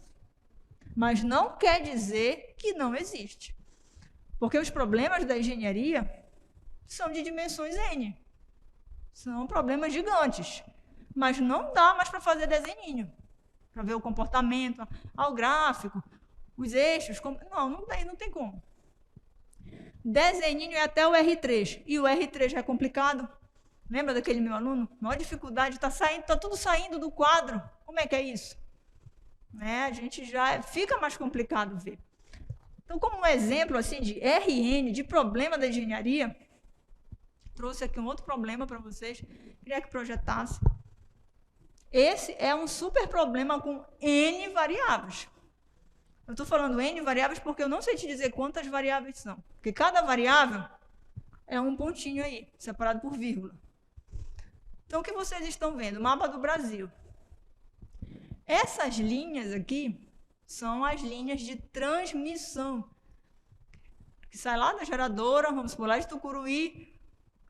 mas não quer dizer que não existe. Porque os problemas da engenharia são de dimensões N. São problemas gigantes. Mas não dá mais para fazer desenho, para ver o comportamento, o gráfico, os eixos. Não tem como. Desenho é até o R3. E o R3 é complicado. Lembra daquele meu aluno? Maior dificuldade, está tudo saindo do quadro. Como é que é isso? A gente já fica mais complicado ver. Então, como um exemplo assim, de RN, de problema da engenharia, trouxe aqui um outro problema para vocês. Queria que projetasse. Esse é um super problema com N variáveis. Eu estou falando N variáveis porque eu não sei te dizer quantas variáveis são. Porque cada variável é um pontinho aí, separado por vírgula. Então, o que vocês estão vendo? O mapa do Brasil. Essas linhas aqui são as linhas de transmissão. Que sai lá da geradora, vamos por lá de Tucuruí,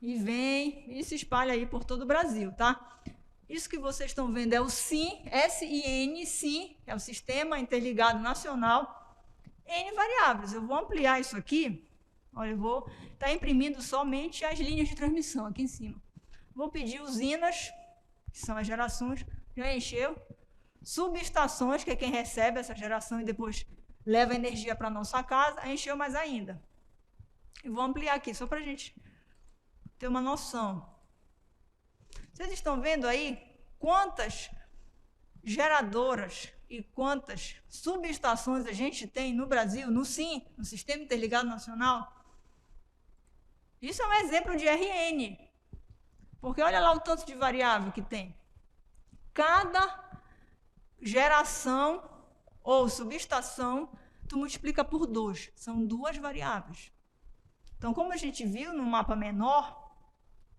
e vem e se espalha aí por todo o Brasil, tá? Isso que vocês estão vendo é o SIN, S-I-N, SIN, é o Sistema Interligado Nacional, N variáveis. Eu vou ampliar isso aqui, olha, eu vou estar imprimindo somente as linhas de transmissão aqui em cima. Vou pedir usinas, que são as gerações, já encheu. Subestações, que é quem recebe essa geração e depois leva energia para a nossa casa, encheu mais ainda. E vou ampliar aqui, só para a gente ter uma noção. Vocês estão vendo aí quantas geradoras e quantas subestações a gente tem no Brasil, no SIN, no Sistema Interligado Nacional? Isso é um exemplo de RN. Porque olha lá o tanto de variável que tem. Cada geração ou subestação, tu multiplica por 2. São 2 variáveis. Então, como a gente viu no mapa menor,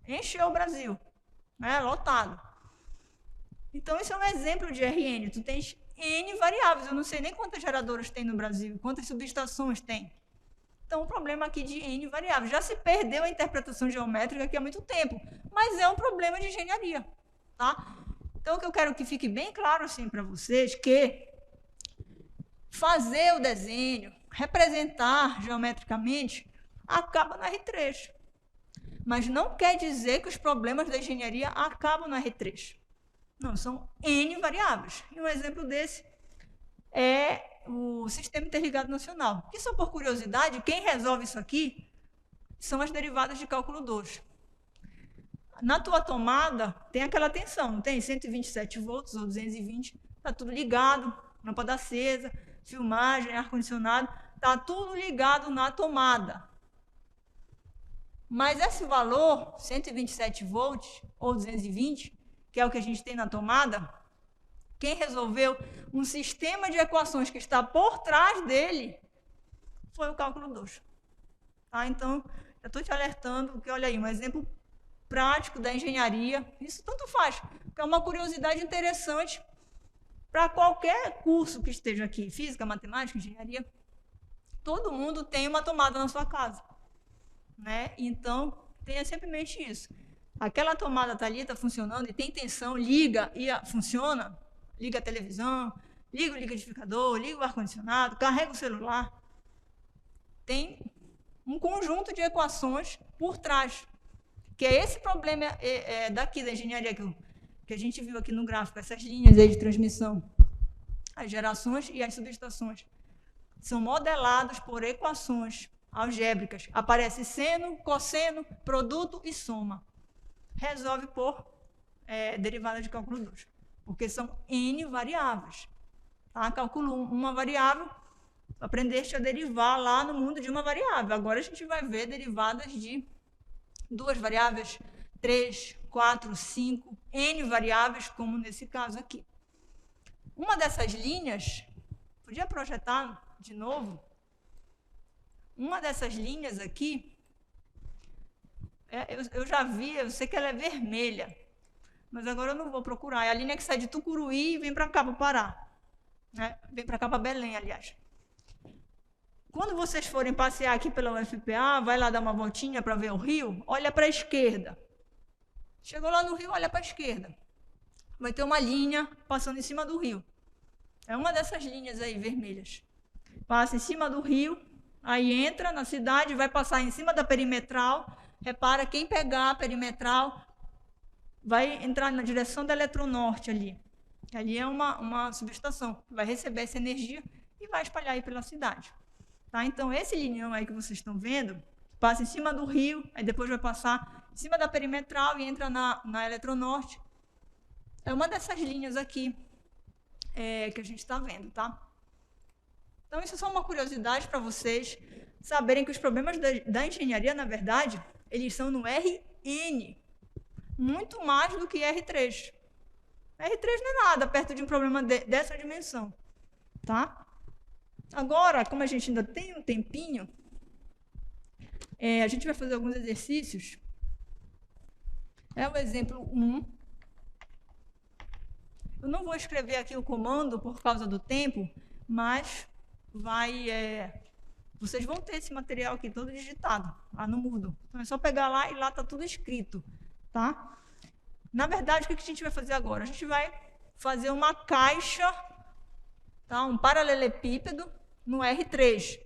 encheu o Brasil. Lotado. Então, isso é um exemplo de RN. Tu tens N variáveis. Eu não sei nem quantas geradoras tem no Brasil, quantas subestações tem. Então, o problema aqui de N variáveis. Já se perdeu a interpretação geométrica aqui há muito tempo, mas é um problema de engenharia. Tá? Então, o que eu quero que fique bem claro assim, para vocês, que fazer o desenho, representar geometricamente, acaba no R3. Mas não quer dizer que os problemas da engenharia acabam no R3. Não, são N variáveis. E um exemplo desse é o Sistema Interligado Nacional. Que só por curiosidade, quem resolve isso aqui são as derivadas de cálculo 2. Na tua tomada, tem aquela tensão, não tem? 127 volts ou 220, está tudo ligado, lâmpada acesa, filmagem, ar-condicionado, está tudo ligado na tomada. Mas esse valor, 127 volts ou 220, que é o que a gente tem na tomada, quem resolveu um sistema de equações que está por trás dele foi o cálculo 2. Tá? Então, eu estou te alertando que, olha aí, um exemplo prático da engenharia, isso tanto faz, porque é uma curiosidade interessante para qualquer curso que esteja aqui, física, matemática, engenharia, todo mundo tem uma tomada na sua casa. Né? Então, tenha sempre em mente isso. Aquela tomada está ali, está funcionando, e tem tensão, liga e funciona, liga a televisão, liga o liquidificador, liga o ar-condicionado, carrega o celular. Tem um conjunto de equações por trás, que é esse problema daqui da engenharia que a gente viu aqui no gráfico, essas linhas aí de transmissão, as gerações e as subestações, são modelados por equações algébricas. Aparece seno, cosseno, produto e soma. Resolve por derivada de cálculo 2, porque são N variáveis. Tá? Cálculo 1, uma variável, aprendeste a derivar lá no mundo de uma variável. Agora a gente vai ver derivadas de 2 variáveis, 3, 4, 5, N variáveis, como nesse caso aqui. Uma dessas linhas, podia projetar de novo? Uma dessas linhas aqui, eu já vi, eu sei que ela é vermelha, mas agora eu não vou procurar. É a linha que sai de Tucuruí e vem para cá, para o Pará. Né? Vem para cá, para Belém, aliás. Quando vocês forem passear aqui pela UFPA, vai lá dar uma voltinha para ver o rio, olha para a esquerda. Chegou lá no rio, olha para a esquerda. Vai ter uma linha passando em cima do rio. É uma dessas linhas aí, vermelhas. Passa em cima do rio, aí entra na cidade, vai passar em cima da perimetral. Repara, quem pegar a perimetral vai entrar na direção da Eletronorte ali. Ali é uma subestação, vai receber essa energia e vai espalhar aí pela cidade. Tá? Então, esse linhão aí que vocês estão vendo, passa em cima do rio, aí depois vai passar em cima da perimetral e entra na Eletronorte. É uma dessas linhas aqui que a gente está vendo, tá? Então, isso é só uma curiosidade para vocês saberem que os problemas da engenharia, na verdade, eles são no RN, muito mais do que R3. R3 não é nada perto de um problema dessa dimensão, tá? Agora, como a gente ainda tem um tempinho, a gente vai fazer alguns exercícios. É o exemplo 1. Eu não vou escrever aqui o comando por causa do tempo, mas vocês vão ter esse material aqui todo digitado, lá no Moodle. Então é só pegar lá e lá está tudo escrito, tá? Na verdade, o que a gente vai fazer agora? A gente vai fazer uma caixa, tá? Um paralelepípedo no R3,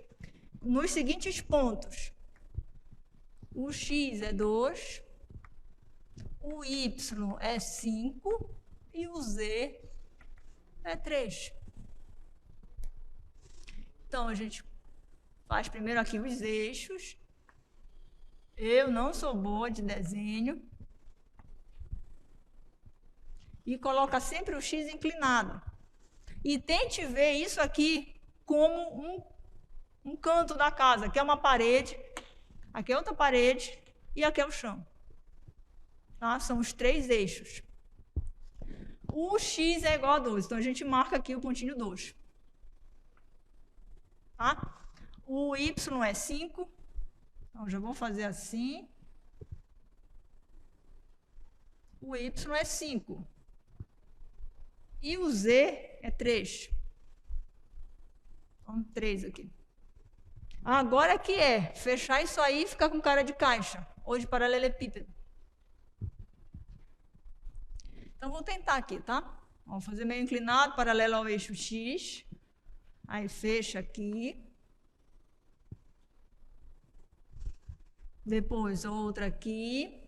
nos seguintes pontos. O X é 2, o Y é 5 e o Z é 3. Então, a gente faz primeiro aqui os eixos. Eu não sou boa de desenho. E coloca sempre o X inclinado. E tente ver isso aqui como um canto da casa. Aqui é uma parede, aqui é outra parede e aqui é o chão. Tá? São os 3 eixos. O X é igual a 2, então a gente marca aqui o pontinho 2. Tá? O Y é 5, então já vou fazer assim. O Y é 5. E o Z é 3. Então, 3 aqui. Agora que é fechar isso aí e ficar com cara de caixa, ou de paralelepípedo. Então, vou tentar aqui, tá? Vamos fazer meio inclinado, paralelo ao eixo X. Aí, fecha aqui. Depois, outra aqui.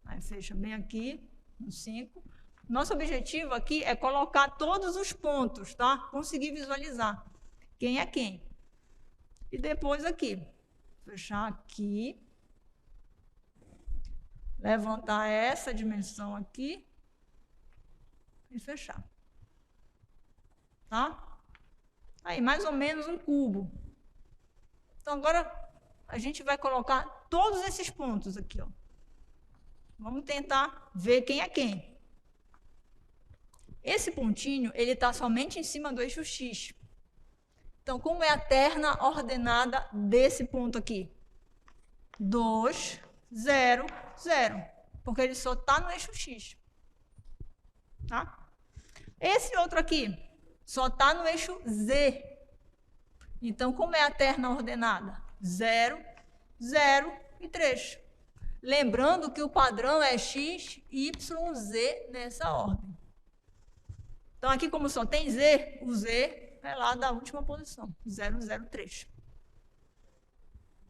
Aí, fecha bem aqui, no 5. Nosso objetivo aqui é colocar todos os pontos, tá? Conseguir visualizar quem é quem. E depois aqui, fechar aqui. Levantar essa dimensão aqui. E fechar. Tá? Aí, mais ou menos um cubo. Então, agora, a gente vai colocar todos esses pontos aqui, ó. Vamos tentar ver quem é quem. Esse pontinho, ele está somente em cima do eixo X. Então, como é a terna ordenada desse ponto aqui? 2, 0, 0. Porque ele só está no eixo X. Tá? Esse outro aqui só está no eixo Z. Então, como é a terna ordenada? 0, 0 e 3. Lembrando que o padrão é X, Y, Z nessa ordem. Então, aqui como só tem Z, o Z é lá da última posição, 0, 0, 3.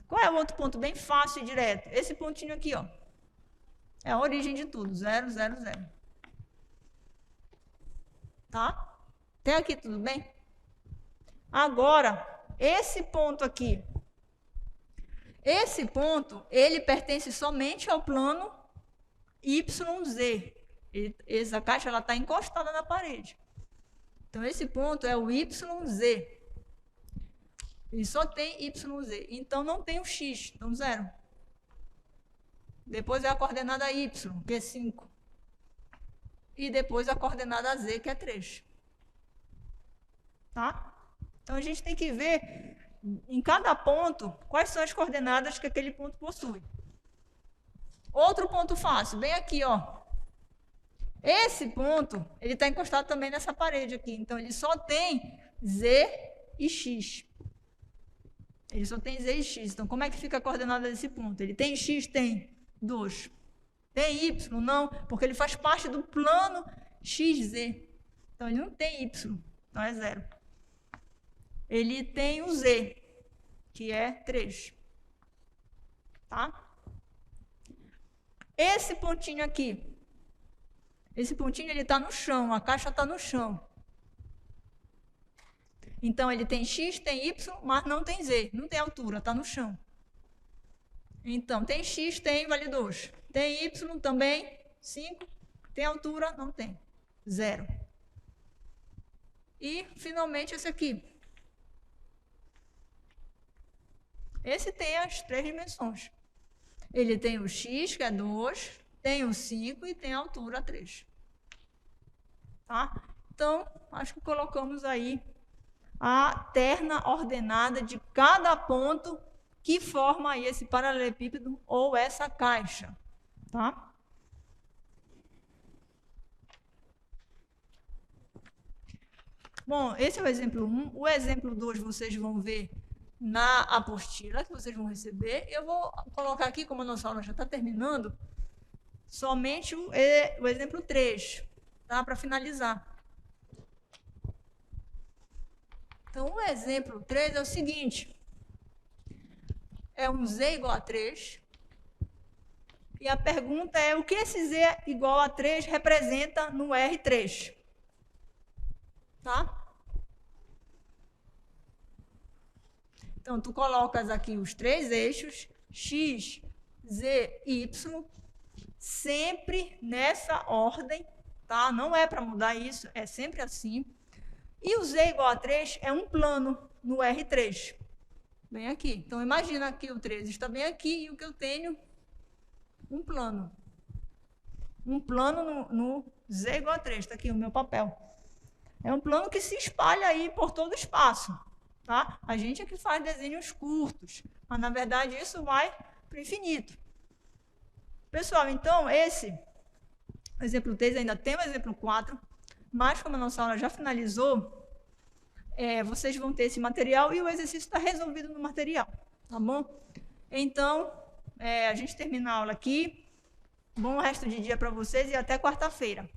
Qual é o outro ponto bem fácil e direto? Esse pontinho aqui, ó. É a origem de tudo, 0, 0, 0. Tá? Até aqui tudo bem? Agora, esse ponto aqui. Esse ponto, ele pertence somente ao plano YZ. Essa caixa está encostada na parede. Então, esse ponto é o YZ. Ele só tem YZ. Então, não tem o X. Então, 0. Depois é a coordenada Y, que é 5. E depois a coordenada Z, que é 3. Tá? Então, a gente tem que ver em cada ponto quais são as coordenadas que aquele ponto possui. Outro ponto fácil, bem aqui, ó. Esse ponto, ele está encostado também nessa parede aqui. Então, ele só tem Z e X. Ele só tem Z e X. Então, como é que fica a coordenada desse ponto? Ele tem X? Tem 2. Tem Y? Não, porque ele faz parte do plano XZ. Então, ele não tem Y. Então, é 0. Ele tem o Z, que é 3. Tá? Esse pontinho aqui. Esse pontinho, ele está no chão. A caixa está no chão. Então, ele tem X, tem Y, mas não tem Z. Não tem altura, está no chão. Então, tem X, tem, vale 2. Tem Y também, 5. Tem altura, não tem. 0. E, finalmente, esse aqui. Esse tem as 3 dimensões. Ele tem o X, que é 2, tem o 5 e tem a altura 3. Tá? Então, acho que colocamos aí a terna ordenada de cada ponto que forma aí esse paralelepípedo ou essa caixa. Tá? Bom, esse é o exemplo 1. O exemplo 2 vocês vão ver na apostila que vocês vão receber. Eu vou colocar aqui, como a nossa aula já está terminando, somente o exemplo 3, tá? Para finalizar. Então, o exemplo 3 é o seguinte. É um Z igual a 3. E a pergunta é, o que esse Z igual a 3 representa no R3? Tá? Então, tu colocas aqui os 3 eixos, X, Z, Y, sempre nessa ordem, tá? Não é para mudar isso, é sempre assim. E o Z igual a 3 é um plano no R3. Bem aqui. Então, imagina que o 3 está bem aqui e o que eu tenho, um plano. Um plano no Z igual a 3, está aqui o meu papel. É um plano que se espalha aí por todo o espaço. Tá? A gente é que faz desenhos curtos, mas, na verdade, isso vai para o infinito. Pessoal, então, esse exemplo 3 ainda tem o exemplo 4. Mas, como a nossa aula já finalizou, vocês vão ter esse material e o exercício está resolvido no material, tá bom? Então, a gente termina a aula aqui. Bom resto de dia para vocês e até quarta-feira.